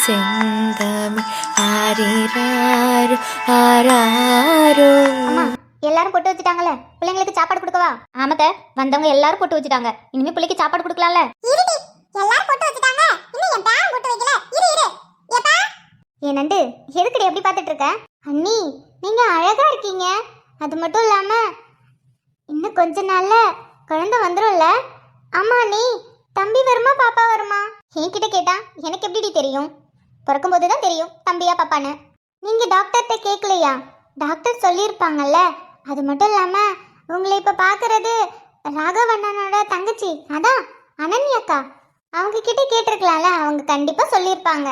செந்தமிழ் ஆரிராரோ ஆராரோ. அம்மா எல்லாரும் பொட்டு வச்சுட்டாங்கல்ல, பிள்ளைங்களுக்கு சாப்பாடு கொடுக்கவா? ஆமாத்த, வந்தவங்க எல்லாரும் பொட்டு வச்சுட்டாங்க, இனிமே பிள்ளைக்கு சாப்பாடு கொடுக்கலாம்ல. எல்லாரும் பொட்டு வச்சுட்டாங்க, இன்னும் என் பேரன் பொட்டு வைக்கல. இரு இரு ஏப்பா. என்னண்டு எதுக்குடி எப்படி பார்த்துட்டு இருக்க? அண்ணி நீங்க அழகா இருக்கீங்க. அது மட்டும் இல்லாம இன்னும் கொஞ்ச நாள்ல குழந்தை வந்துரும்ல. ஆமா நீ தம்பி வருமா பாப்பா வருமா? என்கிட்ட கேட்டா எனக்கு எப்படி தெரியும்? பிறக்கும் போதுதான் தெரியும் தம்பியா பாப்பான்னு. நீங்க டாக்டர்கிட்ட கேட்கலையா? டாக்டர் சொல்லியிருப்பாங்கல்ல. அது மட்டும் இல்லாம உங்களை இப்ப பாக்குறது ராகவண்ணனோட தங்கச்சி, அதான் அனன்யாக்கா. அவங்க கிட்ட கேட்டிருக்கலாம்ல, அவங்க கண்டிப்பா சொல்லியிருப்பாங்க.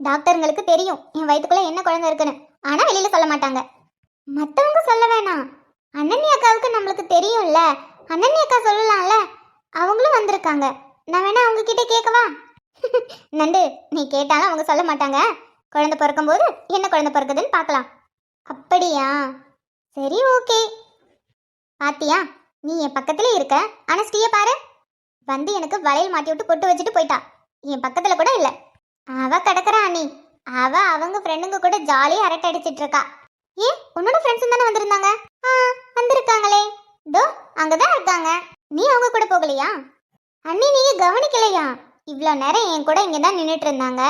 டாக்டருங்களுக்கு தெரியும் என் வயிற்றுக்குள்ள என்ன குழந்தை இருக்குன்னு, ஆனா வெளியில சொல்ல மாட்டாங்க. மத்தவங்க சொல்ல வேணாம், அனன்யாக்காவுக்கு நம்மளுக்கு தெரியும்ல. அனன்யாக்கா சொல்லலாம்ல, அவங்களும் வந்திருக்காங்க. நான் வேணா அவங்க கிட்ட கேட்கவா? நண்டு நீ கேட்டாலும் அவங்க சொல்ல மாட்டாங்க. குழந்தை பிறக்கும் போது என்ன குழந்தை பிறக்குதுன்னு பார்க்கலாம். அப்படியா? சரி ஓகே. பாத்தியா, நீ என் பக்கத்துல இருக்க, ஆனா ஸ்ரீய பாரு, வந்து எனக்கு வளையல் மாட்டி விட்டு பொட்டு வச்சுட்டு போயிட்டா. என் பக்கத்துல கூட இல்ல. அவ கிடக்குறா அண்ணி. அவ அவங்க ஃப்ரெண்டுங்க கூட ஜாலியா அரட்டை அடிச்சிட்டு இருக்கா. ஏன் உன்னோட ஃப்ரெண்ட்ஸ் தானே வந்திருந்தாங்க? வந்திருக்காங்களே, தோ அங்கதான் இருக்காங்க. நீ அவங்க கூட போகலையா? அண்ணி நீங்க கவனிக்கலையா? இவ்வளோ நேரம் என் கூட இங்கே தான் நின்றுட்டு இருந்தாங்க.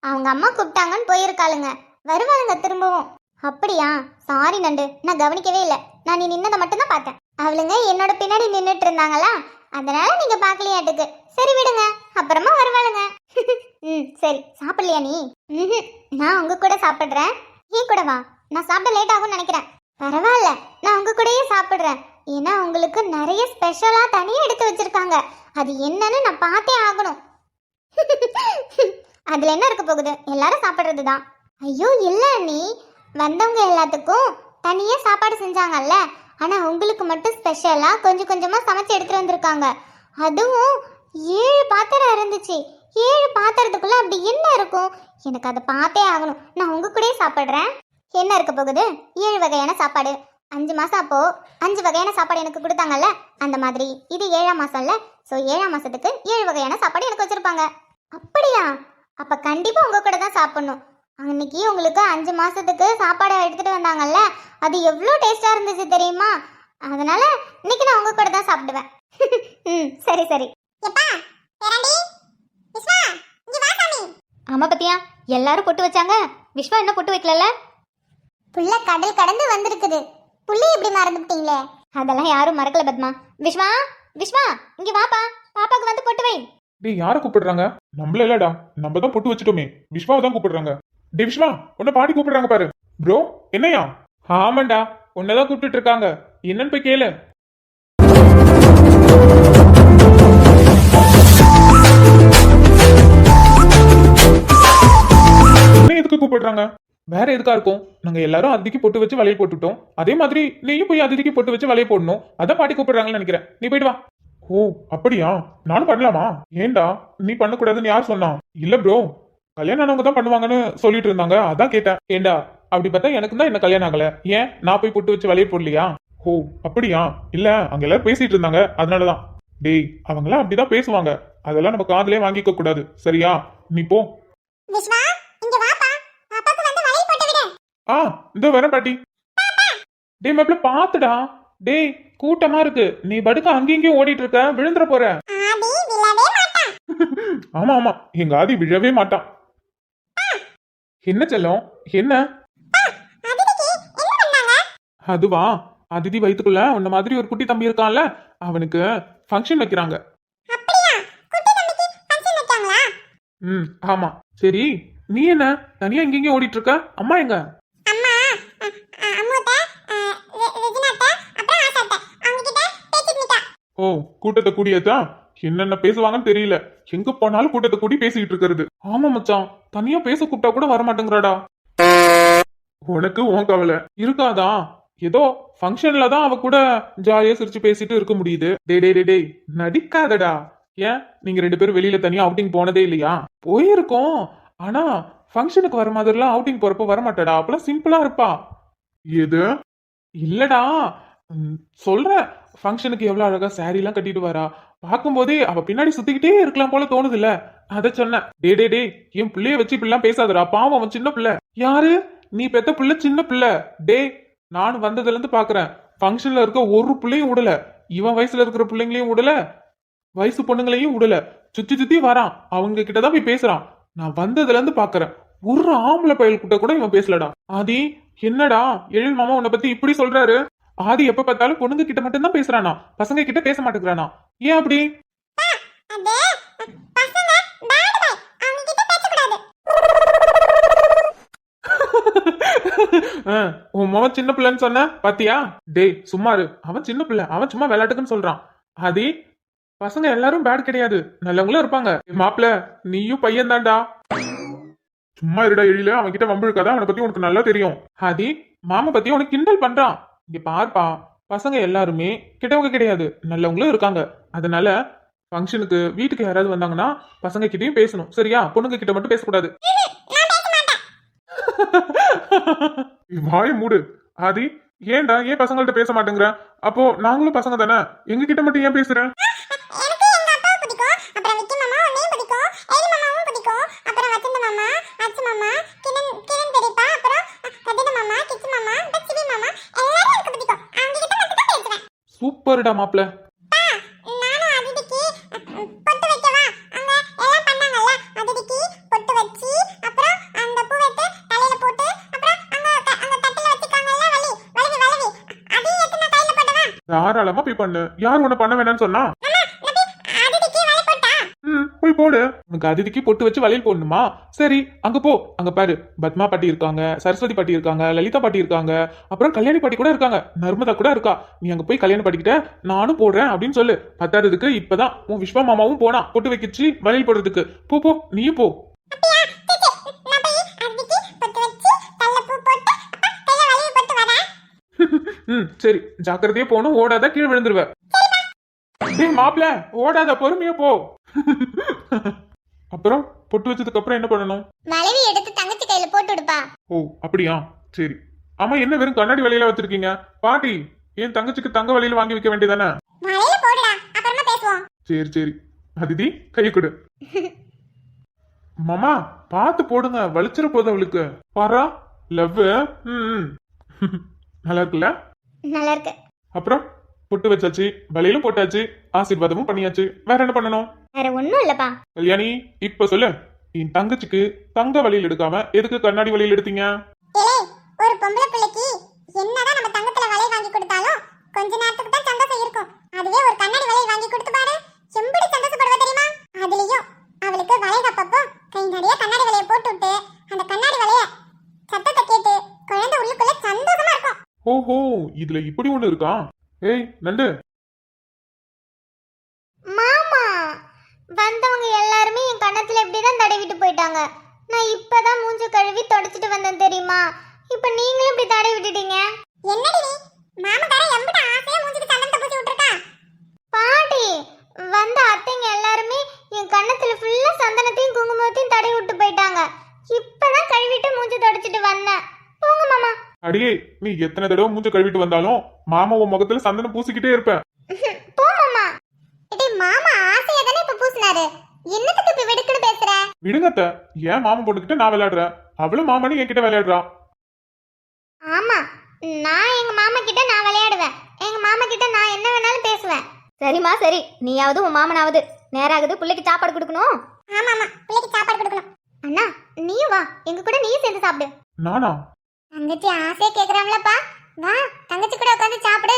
அவங்க அம்மா கூப்பிட்டாங்கன்னு போயிருக்காளுங்க, வருவாளுங்க திரும்பவும். அப்படியா? சாரி நண்டு, நான் கவனிக்கவே இல்லை. நான் நீ நின்னதை மட்டும்தான் பார்த்தேன். அவளுங்க என்னோட பின்னாடி நின்றுட்டு இருந்தாங்களா, அதனால நீங்க பார்க்கலையாட்டுக்கு. சரி விடுங்க, அப்புறமா வருவாளுங்க. சரி சாப்பிடலையா நீ? நான் உங்க கூட சாப்பிட்றேன். ஏன் கூட வா, நான் சாப்பிட லேட் ஆகும்னு நினைக்கிறேன். பரவாயில்ல, நான் உங்க கூடயே சாப்பிட்றேன். ஏன்னா உங்களுக்கு நிறைய ஸ்பெஷலா தனியாக எடுத்து வச்சிருக்காங்க. அது என்னன்னு நான் பார்த்தே ஆகணும். அதுல என்ன இருக்க போகுது, எல்லாரும் சாப்பிட்றது தான். ஐயோ இல்ல நீ, வந்தவங்க எல்லாத்துக்கும் தனியா சாப்பாடு செஞ்சாங்கல்ல, ஆனா உங்களுக்கு மட்டும் ஸ்பெஷலா கொஞ்சம் கொஞ்சமா சமைச்சு எடுத்துட்டு வந்திருக்காங்க. அதுவும் 7 பாத்திரம் இருந்துச்சு. 7 பாத்திரத்துக்குள்ள அப்படி என்ன இருக்கும்? எனக்கு அதை பார்த்தே ஆகணும். நான் உங்க கூடயே சாப்பிட்றேன். என்ன இருக்க போகுது? 7 வகையான சாப்பாடு. 5 மாசம் அப்போ 5 வகையான சாப்பாடு எனக்கு கொடுத்தாங்கல்ல, அந்த மாதிரி இது 7ஆம் மாசம்ல. ஸோ 7ஆம் மாசத்துக்கு 7 வகையான சாப்பாடு எனக்கு வச்சிருப்பாங்க. அப்படியா? அப்ப கண்டிப்பா உங்க கூட தான் சாப்பிடணும். அன்னைக்கு உங்களுக்கு 5 மாசத்துக்கு சாப்பாடு எடுத்துட்டு வந்தாங்கல்ல, அது எவ்வளோ டேஸ்டா இருந்துச்சு தெரியுமா? அதனால இன்னைக்கு நான் உங்க கூட தான் சாப்பிடுவேன். சரி சரி. ஆமா பத்தியா, எல்லாரும் பொட்டு வச்சாங்க, விஸ்வா என்ன பொட்டு வைக்கல? புள்ள கடல் கடந்து வந்திருக்குது, புள்ளி எப்படி மறந்துட்டீங்களே? அதெல்லாம் யாரும் மறக்கல பத்மா. விஸ்வா விஸ்வா இங்க வாப்பா, பாப்பாக்கு வந்து பொட்டு வை. டேய் யாரை கூப்பிடுறாங்க? நம்மள இல்லடா, நம்ம தான் பொட்டு வச்சுட்டோமே. விஸ்வாவை தான் கூப்பிடுறாங்க. டே விஸ்வா, உன்னை பாட்டி கூப்பிடுறாங்க பாரு. ப்ரோ என்னையா? ஆமாண்டா, உன்னதான் கூப்பிட்டு இருக்காங்க. என்னன்னு போய் கேளு. என்ன எதுக்கு கூப்பிடுறாங்க? வேற எதுக்கா இருக்கும்? நாங்க எல்லாரும் அதிதிக்கு பொட்டு வச்சு வளையல் போட்டுட்டோம். அதே மாதிரி நீயும் போய் அதிதிக்கு பொட்டு வச்சு வளையல் போடணும். அதான் பாட்டி கூப்பிடுறாங்கன்னு நினைக்கிறேன். நீ போயிட்டு வா. ஓ அப்படியா? நானும் பண்ணலாமா? ஏண்டா நீ பண்ணக்கூடாதுன்னு யார் சொன்னா? இல்ல ப்ரோ, கல்யாணம் ஆனவங்க தான் பண்ணுவாங்கன்னு சொல்லிட்டு இருந்தாங்க, அதான் கேட்டேன். ஏண்டா அப்படி பார்த்தா எனக்கு தான் என்ன கல்யாணம் ஆகல, ஏன் நான் போய் பொட்டு வச்சு வளையல் போடலையா? ஓ அப்படியா? இல்ல அங்க எல்லாரும் பேசிட்டு இருந்தாங்க, அதனாலதான். டேய் அவங்களாம் அப்படிதான் பேசுவாங்க, அதெல்லாம் நம்ம காதுலயே வாங்கிக்க கூடாது, சரியா? நீ போ. இந்த வரேன் பாட்டி. டேய் மாப்பிள்ள பாத்துடா. டேய் கூட்டமா இருக்கு, நீ படுக்க அங்கேயும் ஓடிட்டு இருக்க, விழுந்துற போற. ஆமா ஆமா, எங்க ஆதி விழவே மாட்டான். என்ன செல்லம் என்ன? அதுவா, அதிதி வயித்துக்குள்ள உன்ன மாதிரி ஒரு குட்டி தம்பி இருக்கான்ல, அவனுக்கு ஃபங்க்ஷன் வைக்கிறாங்க. ஆமா. சரி நீ என்ன தனியா எங்கெங்க ஓடிட்டு இருக்க? அம்மா எங்க? ஓ கூட்டத்தை கூடியதா? என்னென்ன பேசுவாங்கன்னு தெரியல, எங்க போனாலும் கூட்டத்தை கூடி பேசிட்டு இருக்கிறது. ஆமா மச்சான், தனியா பேச கூப்பிட்டா கூட வர மாட்டேங்கிறாடா. உனக்கு உன் கவலை இருக்காதா? ஏதோ ஃபங்க்ஷன்ல தான் அவ கூட ஜாலியா சிரிச்சு பேசிட்டு இருக்க முடியுது. டே டே டே நடிக்காதடா. ஏன் நீங்க 2 பேரும் வெளியில தனியா அவுட்டிங் போனதே இல்லையா? போயிருக்கோம், ஆனா ஃபங்க்ஷனுக்கு வர மாதிரிலாம் அவுட்டிங் போறப்ப வரமாட்டடா. அப்பெல்லாம் சிம்பிளா இருப்பா. எது? இல்லடா சொல்ற, ஃபங்க்ஷனுக்கு எவ்வளவு அழகா saree எல்லாம் கட்டிட்டு வரா. பார்க்கும்போதே அவ பின்னாடி சுத்திக்கிட்டே இருக்கலாம் போல தோணுது இல்ல. அத சொன்னேன். டே என் பிள்ளைய வச்சு இப்படிலாம் பேசாதடா, பாவம் அவன் சின்ன பிள்ளை. யாரு நீ பெத்த பிள்ளை சின்ன பிள்ளை? டே நான் வந்ததுல இருந்து பாக்குறேன், ஃபங்க்ஷன்ல இருக்க ஒரு பிள்ளையும் விடல, இவன் வயசுல இருக்கிற பிள்ளைங்களையும் விடல, வயசு பொண்ணுங்களையும் விடல, சுத்தி சுத்தி வரான், அவங்க கிட்டதான் போய் பேசுறான். நான் வந்ததுல இருந்து பாக்குறேன், ஒரு ஆம்பளை பயல் கிட்ட கூட இவன் பேசலடா. ஆதி என்னடா எழில் மாமா உன்னை பத்தி இப்படி சொல்றாரு? ஆதி எப்ப பார்த்தாலும் பொண்ணுங்க கிட்ட மட்டும் தான் பேசுறானா, பசங்க கிட்ட பேச மாட்டேங்கிறானா? ஏன் அப்படி? உன் மகன் சின்ன பிள்ளைன்னு சொன்ன பாத்தியா? டேய் சும்மாரு, அவன் சின்ன பிள்ளை, அவன் சும்மா விளையாட்டுக்குன்னு சொல்றான். ஆதி பசங்க எல்லாரும் பேட் கிடையாது, நல்லவங்களும் இருப்பாங்க. மாப்பிள்ள நீயும் பையன் தான்டா. சும்மா இருடா எழில, அவன் கிட்ட வம்பு இருக்காதா? அவனை பத்தி உனக்கு நல்லா தெரியும். ஆதி மாமா பத்தி உனக்கு கிண்டல் பண்றான். இங்க பார்ப்பா, பசங்க எல்லாருமே கெட்டவங்க கிடையாது, நல்லவங்களும் இருக்காங்க. அதனால ஃபங்க்ஷனுக்கு வீட்டுக்கு யாராவது வந்தாங்கன்னா பசங்க கிட்டயும் பேசணும், சரியா? பொண்ணுங்க கிட்ட மட்டும் பேசக்கூடாது. வாய மூடு. ஆதி ஏன்டா ஏன் பசங்கள்ட்ட பேச மாட்டேங்கிற? அப்போ நாங்களும் பசங்க தானே, எங்க கிட்ட மட்டும் ஏன் பேசுற? சூப்பர்டா மாப்ள. தாராளமா போய் பண்ணு, யார் உன்னை பண்ண வேணாம்னு சொன்னா? போய் போடு. உனக்கு அதிதிக்கு பொட்டு வச்சு வளையல் போடணுமா? சரி அங்க போ. அங்க பாரு, பத்மா பாட்டி இருக்காங்க, சரஸ்வதி பாட்டி இருக்காங்க, லலிதா பாட்டி இருக்காங்க, அப்புறம் கல்யாணி பாட்டி கூட இருக்காங்க, நர்மதா கூட இருக்கா. நீ அங்க போய் கல்யாண பாட்டிக்கிட்ட நானும் போடுறேன் அப்படின்னு சொல்லு. பத்தாததுக்கு இப்பதான் உன் விஸ்வா மாமாவும் போனா பொட்டு வைக்கிச்சு வளையல் போடுறதுக்கு. போ போ, நீயும் போ. சரி ஜாக்கிரதையா போகணும், ஓடாத கீழே விழுந்துருவ. மாப்பிள ஓடாத, பொறுமையா போ. அப்புறம் பொட்டு வச்சதுக்கு அப்புறம் என்ன பண்ணணும்? மலைவி எடுத்து தங்கச்சி கையில போட்டு விடுப்பா. ஓ அப்படியா, சரி. ஆமா என்ன வெறும் கண்ணாடி வளையல வச்சிருக்கீங்க? பாட்டி என் தங்கச்சிக்கு தங்க வளையல் வாங்கி வைக்க வேண்டியதானே? மலையில போடுடா, அப்புறமா பேசுவோம். சரி சரி. அதிதி கையை கொடு. மாமா பார்த்து போடுங்க, வலிச்சிட போதும் அவளுக்கு. பாரா லவ். நல்லா இருக்குல்ல? நல்லா இருக்கு. அப்புறம் பொட்டு வச்சாச்சு, வளையலும் போட்டாச்சு, ஆசீர்வாதமும் பண்ணியாச்சு. வேற என்ன பண்ணணும்? வேற ஒண்ணும் இல்லப்பா. கல்யாணி இப்ப சொல்லு, என் தங்கச்சிக்கு தங்க வளையல் எடுக்காம எதுக்கு கண்ணாடி வளையல் எடுத்தீங்க? ஒரு பொம்பளை பிள்ளைக்கு என்னதான் நம்ம தங்கத்துல வளையல் வாங்கி கொடுத்தாலும் கொஞ்ச நேரத்துக்கு தான் சந்தோஷம் இருக்கும். அதுவே ஒரு கண்ணாடி வளையல் வாங்கி கொடுத்து பாரு, எம்படி சந்தோஷப்படுவா தெரியுமா? அதுலயும் அவளுக்கு வளையப்பப்போ கை நிறைய கண்ணாடி வளைய போட்டு விட்டு அந்த கண்ணாடி வளைய சத்தத்தை கேட்டு குழந்தை உள்ளுக்குள்ள சந்தோஷமா இருக்கும். ஓஹோ, இதுல இப்படி ஒண்ணு இருக்கா? ஏய் நண்டு. மாமா வந்தவங்க எல்லாருமே என் கண்ணத்துல இப்படிதான் தடவிட்டு போயிட்டாங்க. நான் இப்பதான் மூஞ்ச கழுவி தொடச்சிட்டு வந்தேன் தெரியுமா? இப்ப நீங்களும் இப்படி தடவி விட்டுட்டீங்க. என்னடி நீ மாமக்கார எம்பட ஆசையா மூஞ்சிக்கு சந்தனத்தை பூசி விட்டுருக்கா? பாட்டி வந்த அத்தைங்க எல்லாருமே என் கண்ணத்துல ஃபுல்லா சந்தனத்தையும் குங்குமத்தையும் தடவி விட்டு போயிட்டாங்க. இப்பதான் கழுவிட்டு மூஞ்சி தொடச்சிட்டு வந்தேன். போங்க மாமா. அடியே நீ எத்தனை தடவை மூஞ்ச கழுவிட்டு வந்தாலும் மாமா உன் முகத்துல சந்தனம் பூசிக்கிட்டே இருப்ப. போ மாமா. டேய் மாமா ஆசையா தானே இப்ப பூசினாரு, என்னத்துக்கு இப்ப வெடுக்குன்னு பேசுற? விடுங்கத்த, ஏன் மாமா பொண்ணுகிட்ட நான் விளையாடுறேன், அவளும் மாமனி என்கிட்ட விளையாடுறா. ஆமா, நான் எங்க மாமா கிட்ட நான் விளையாடுவேன், எங்க மாமா கிட்ட நான் என்ன வேணாலும் பேசுவேன். சரிம்மா சரி, நீயாவது உன் மாமனாவது. நேராகுது, பிள்ளைக்கு சாப்பாடு கொடுக்கணும். ஆமா ஆமா, பிள்ளைக்கு சாப்பாடு கொடுக்கணும். அண்ணா நீயும் வா, எங்க கூட நீயும் சேர்ந்து சாப்பிடு. நானா? தங்கச்சி ஆசையா கேக்குறாங்களப்பா, வா தங்கச்சி கூட உட்காந்து சாப்பிடு.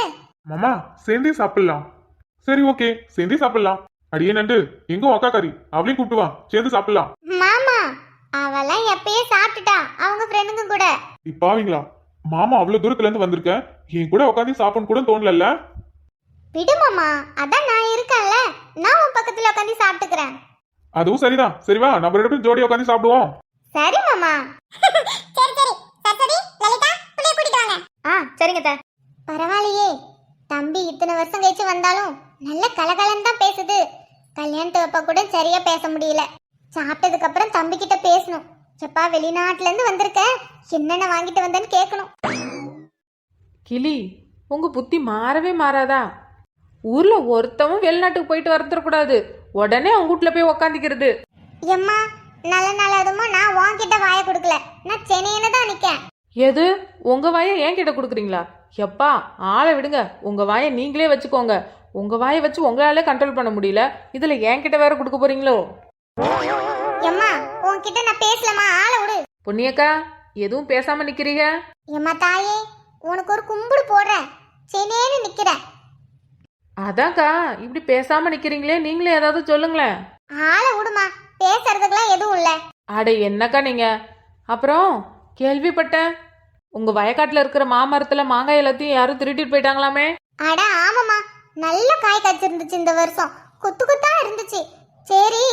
மாமா சேர்ந்தே சாப்பிடலாம். சரி ஓகே, சேர்ந்தே சாப்பிடலாம். அடியே நண்டு, எங்க அக்கா கறி, அவளையும் கூப்பிட்டு வா, சேர்ந்து சாப்பிடலாம். மாமா அவெல்லாம் எப்பயே சாப்பிட்டுட்டா, அவங்க ஃப்ரெண்டுங்க கூட. இப்பாவீங்களா, மாமா அவ்வளவு தூரத்துல இருந்து வந்திருக்க, என் கூட உட்காந்து சாப்பிடணும் கூட தோணல. விடு மாமா, அதான் நான் இருக்கேன்ல, நான் உன் பக்கத்துல உட்காந்து சாப்பிட்டுக்கிறேன். அதுவும் சரிதான். சரி வா, நம்ம ரெண்டு பேரும் ஜோடியா உட்காந்து சாப்பிடுவோம். சரி மாமா. சரி சரி, சரஸ்வதி லலிதா புள்ளைய கூட்டிட்டு வாங்க. சரிங்க அத்தை. பரவாயில்லையே, தம்பி இத்தனை வருஷம் கழிச்சு வந்தாலும் நல்ல கலகலன்னு தான் பேசுது. கல்யாணத்து அப்ப கூட சரியா பேச முடியல. சாப்பிட்டதுக்கு அப்புறம் தம்பி கிட்ட பேசணும். செப்பா வெளிநாட்டுல இருந்து வந்திருக்க, என்னென்ன வாங்கிட்டு வந்தேன்னு கேட்கணும். கிளி, உங்க புத்தி மாறவே மாறாதா? ஊர்ல ஒருத்தவன் வெளிநாட்டுக்கு போயிட்டு வரக்கூடாது. உடனே அவங்க வீட்டுல போய் உக்காந்துக்கிறது. எம்மா நல்ல நல்லதுமா நான் உன்கிட்ட வாயை கொடுக்கல, நான் சென்னையில தான் நிக்கேன். எது உங்க வாயை என்கிட்ட கொடுக்குறீங்களா? எப்பா ஆளை விடுங்க, உங்க வாயை நீங்களே வச்சுக்கோங்க. உங்க வாயை வச்சு உங்களாலே கண்ட்ரோல் பண்ண முடியல, இதுல என்கிட்ட வேற கொடுக்க போறீங்களோ? எம்மா உன்கிட்ட நான் பேசலமா, ஆளை விடு. பொன்னியக்கா எதுவும் பேசாம நிக்கிறீங்க? எம்மா தாயே, உனக்கு ஒரு கும்பிடு போடுறேன், சென்னையில நிக்கிறேன். அதான்க்கா இப்படி பேசாம நிக்கிறீங்களே, நீங்களே ஏதாவது சொல்லுங்களேன். ஆளை விடுமா, பேசுறதுக்கெல்லாம் எதுவும் இல்ல. அட என்னக்கா நீங்க? அப்புறம் கேள்விப்பட்டேன் உங்க வயக்காட்டுல இருக்கிற மாமரத்துல மாங்காய் எல்லாத்தையும் யாரும் திருட்டிட்டு போயிட்டாங்களாமே. அட ஆமாமா, நல்ல காய் காய்ச்சிருந்துச்சு இந்த வருஷம், குத்து குத்தா இருந்துச்சு. சரி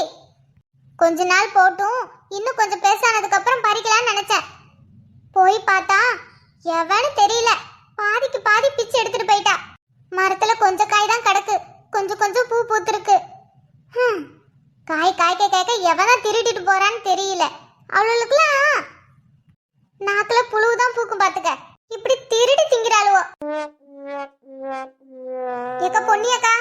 கொஞ்ச நாள் போட்டும், இன்னும் கொஞ்சம் பேசானதுக்கு அப்புறம் பறிக்கலாம்னு நினைச்சேன். போய் பார்த்தா எவனு தெரியல, பாதிக்கு பாதி பிச்சு எடுத்துட்டு போயிட்டா. மரத்துல கொஞ்சம் காய் தான் கிடக்கு, கொஞ்சம் கொஞ்சம் பூ பூத்திருக்கு. காய் காய்க்க காய்க்க எவனா திருட்டிட்டு போறான்னு தெரியல. அவளுக்குலாம் நாக்குல புழுவுதான் பூக்கும் பாத்துக்க, இப்படி திருடி திங்கிறாளுவோ. ஏக்கா பொன்னியக்கா,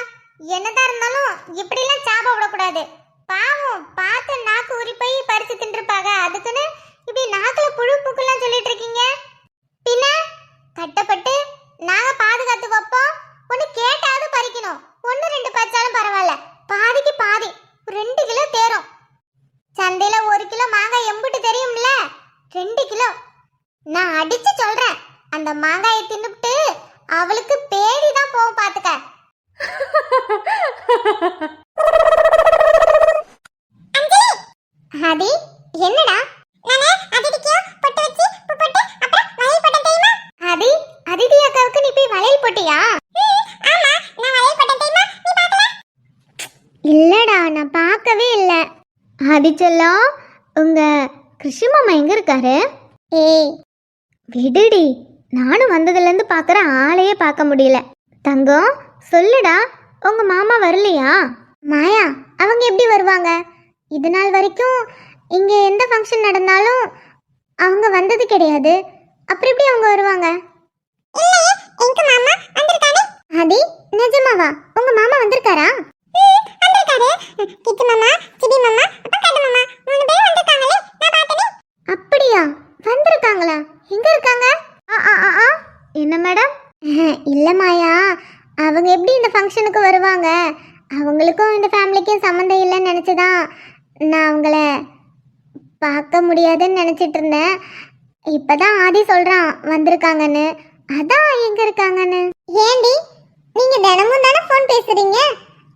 என்னதான் இருந்தாலும் இப்படி எல்லாம் சாப விடக்கூடாது. பாவம் பார்த்து நாக்கு உரி போய் பறிச்சு தின்றுப்பாங்க, அதுக்குன்னு இப்படி நாக்குல புழு பூக்கெல்லாம் சொல்லிட்டு இருக்கீங்க. பின்ன கட்டப்பட்டு நாங்க பாதுகாத்து வைப்போம், ஒண்ணு கேட்டாவது பறிக்கணும். 1-2 பறிச்சாலும் பரவாயில்ல, பாதிக்கு பாதி 2 கிலோ தேரும். சந்தையில 1 கிலோ மாங்காய் எம்புட்டு தெரியும்ல, 2 கிலோ. நான் அடிச்சு சொல்றேன், அந்த மாங்காயை தின்னுட்டு அவளுக்கு பேடி தான் போகும் பாத்துக்க. அதி என்னடா? நானே அதிதிக்கு பொட்டு வச்சி போட்டு அப்புறம் வளையல் போட்டேன் தெரியுமா? அதிதி அக்காவுக்கு நீ போய் வளையல் போட்டியா? ஆமா, நான் வளையல் போட்டேன் தெரியுமா? நீ பார்க்கல? இல்லடா, நான் பார்க்கவே இல்ல. ஆதி செல்லம், உங்க கிருஷ்ண மாமா எங்க இருக்காரு? ஏய் விடுடி, நானும் வந்ததுல இருந்து பாக்குற ஆளையே பார்க்க முடியல. தங்கம் சொல்லுடா, உங்க மாமா வரலையா? மாயா, அவங்க எப்படி வருவாங்க? இது நாள் வரைக்கும் இங்க எந்த ஃபங்க்ஷன் நடந்தாலும் அவங்க வந்தது கிடையாது, அப்புறம் எப்படி அவங்க வருவாங்க? இல்லையே, எங்க மாமா வந்திருக்கானே. ஆதி நிஜமாவா? உங்க மாமா வந்திருக்காரா? வந்திருக்காரு. கிட்டு மாமா, சிடி மாமா, அப்பா காட்டு மாமா 3 பேர் வந்திருக்காங்களே, நான் பார்த்தனே. அப்படியா? வந்திருக்காங்களா? எங்க இருக்காங்க? என்ன மேடம்? இல்ல மாயா, அவங்க எப்படி இந்த ஃபங்க்ஷனுக்கு வருவாங்க? அவங்களுக்கும் இந்த ஃபேமிலிக்கும் சம்மந்தம் இல்லைன்னு நினச்சிதான் நான் அவங்கள பார்க்க முடியாதுன்னு நினச்சிட்டு இருந்தேன். இப்போதான் ஆதி சொல்கிறான் வந்திருக்காங்கன்னு, அதான் எங்கே இருக்காங்கன்னு. ஏண்டி நீங்கள் தினமும் தானே ஃபோன் பேசுகிறீங்க,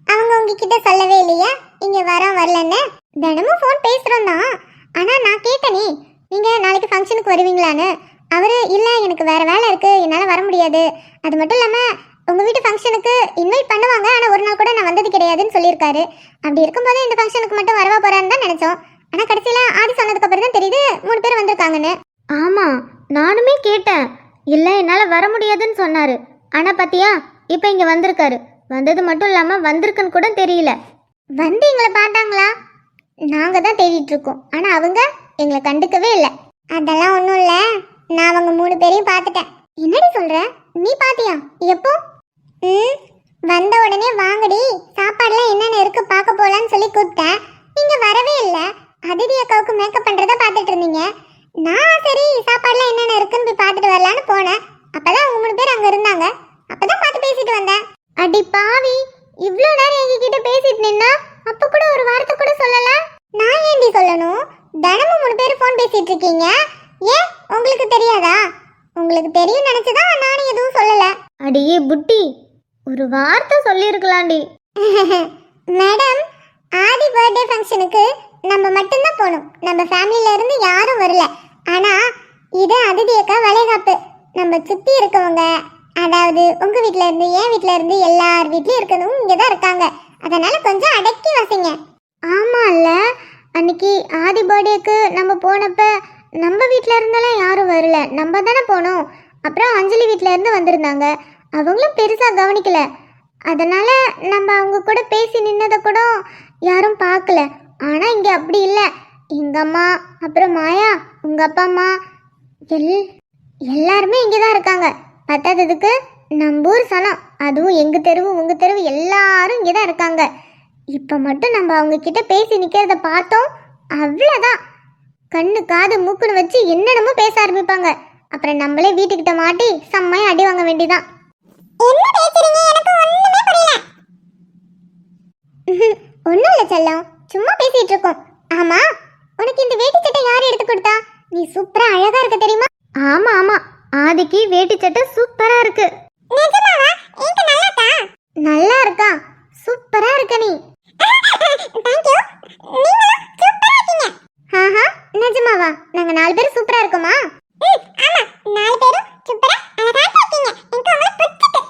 அவங்க உங்ககிட்ட சொல்லவே இல்லையா இங்கே வரலன்னு? தினமும் ஃபோன் பேசுகிறோம் தான், ஆனால் நான் கேட்டனே நீங்கள் நாளைக்கு ஃபங்க்ஷனுக்கு வருவீங்களான்னு. அவர் இல்லை, எனக்கு வேறு வேலை இருக்குது, என்னால் வர முடியாது. அது மட்டும் இல்லாமல் உங்கள் வீட்டு ஃபங்க்ஷனுக்கு இன்வைட் பண்ணுவாங்க, ஆனால் ஒரு நாள் கூட நான் வந்தது கிடையாதுன்னு சொல்லியிருக்காரு. அப்படி இருக்கும்போது இந்த ஃபங்க்ஷனுக்கு மட்டும் வரவா போகிறான்னு தான் நினச்சோம். ஆனால் கடைசியில் ஆதி சொன்னதுக்கு அப்புறம் தான் தெரியுது 3 பேர் வந்திருக்காங்கன்னு. ஆமாம், நானுமே கேட்டேன், இல்லை என்னால் வர முடியாதுன்னு சொன்னார். ஆனால் பார்த்தியா இப்போ இங்கே வந்திருக்காரு. வந்தது மட்டும் இல்லாமல் வந்திருக்குன்னு கூட தெரியல. வந்து எங்களை பார்த்தாங்களா? நாங்கள் தான் தேடிட்டு இருக்கோம், ஆனால் அவங்க எங்களை கண்டுக்கவே இல்லை. அதெல்லாம் ஒன்றும் இல்லை, நான் அவங்க 3 பேரையும் பார்த்துட்டேன். என்னடி சொல்கிற? நீ பார்த்தியா? எப்போ? வந்த உடனே வாங்கடி, சாப்பாடுலாம் என்னென்ன இருக்கு பார்க்க போகலான்னு சொல்லி கூப்பிட்டேன். நீங்கள் வரவே இல்லை. அதிதி அக்காவுக்கு மேக்கப் பண்ணுறத பார்த்துட்டு இருந்தீங்க. நான் சரி சாப்பாடுலாம் என்னென்ன இருக்குன்னு போய் பார்த்துட்டு வரலான்னு போனேன். அப்போதான் அவங்க 3 பேர் அங்கே இருந்தாங்க, அப்போதான் பார்த்து பேசிட்டு வந்தேன். அடி பாவி, இவ்வளோ நேரம் எங்ககிட்ட பேசிட்டு நின்னா அப்போ கூட ஒரு வார்த்தை கூட சொல்லல. நான் ஏண்டி சொல்லணும்? தினமும் 3 பேர் ஃபோன் பேசிட்டு இருக்கீங்க, ஏன் உங்களுக்கு தெரியாதா? உங்களுக்கு தெரியும் நினைச்சுதான் நானும் எதுவும் சொல்லல. அடியே புட்டி, ஒரு வார்த்தை சொல்லியிருக்கலாம்டி. மேடம், ஆதி பர்த்டே ஃபங்க்ஷனுக்கு நம்ம மட்டும்தான் போகணும், நம்ம ஃபேமிலியில இருந்து யாரும் வரல. ஆனா இது அதிதி அக்கா வளைகாப்பு, நம்ம சுத்தி இருக்கவங்க, அதாவது உங்க வீட்ல இருந்து என் வீட்ல இருந்து எல்லார் வீட்லயும் இருக்கணும் இங்க தான் இருக்காங்க, அதனால கொஞ்சம் அடக்கி வசிங்க. ஆமா இல்ல, அன்னைக்கு ஆதி பர்த்டேக்கு நம்ம போனப்ப நம்ம வீட்டில் இருந்தெல்லாம் யாரும் வரல, நம்ம தானே போனோம். அப்புறம் அஞ்சலி வீட்டில் இருந்து வந்திருந்தாங்க, அவங்களும் பெருசாக கவனிக்கல. அதனால் நம்ம அவங்க கூட பேசி நின்னதை கூட யாரும் பார்க்கல. ஆனால் இங்கே அப்படி இல்லை, எங்கள் அம்மா அப்புறம் மாயா உங்கள் அப்பா அம்மா எல்லாருமே இங்கே தான் இருக்காங்க. பத்தாததுக்கு நம்ம ஊர் சனம், அதுவும் எங்க தெருவு உங்க தெருவு எல்லாரும் இங்கே தான் இருக்காங்க. இப்போ மட்டும் நம்ம அவங்க கிட்ட பேசி நிக்கிறத பார்த்தோம், அவ்வளோதான். கண்ணு காது மூக்குன்னு வச்சு என்னென்னமோ பேச ஆரம்பிப்பாங்க. அப்புறம் நம்மளே வீட்டுக்கிட்ட மாட்டி செம்மையா அடி வாங்க வேண்டியதான். என்ன பேசுறீங்க? எனக்கு ஒண்ணுமே புரியல. ஒண்ணும் இல்ல செல்லம், சும்மா பேசிட்டு இருக்கோம். ஆமா, உனக்கு இந்த வேட்டி சட்டை யார் எடுத்து கொடுத்தா? நீ சூப்பரா அழகா இருக்க தெரியுமா? ஆமா ஆமா, ஆதிக்கு வேட்டி சட்டை சூப்பரா இருக்கு. நிஜமாவா? எனக்கு நல்லா இருக்கா? நல்லா இருக்கா, சூப்பரா இருக்க நீ. Thank you. நீங்களும் சூப்பரா இருக்கீங்க. ஆஹா, நிஜமாவா? நாங்க 4 பேரும் சூப்பரா இருக்கோமா? ஆமா, 4 பேரும் சூப்பரா அழகா இருக்கீங்க. எனக்கு உங்களை பிடிச்சிருக்கு.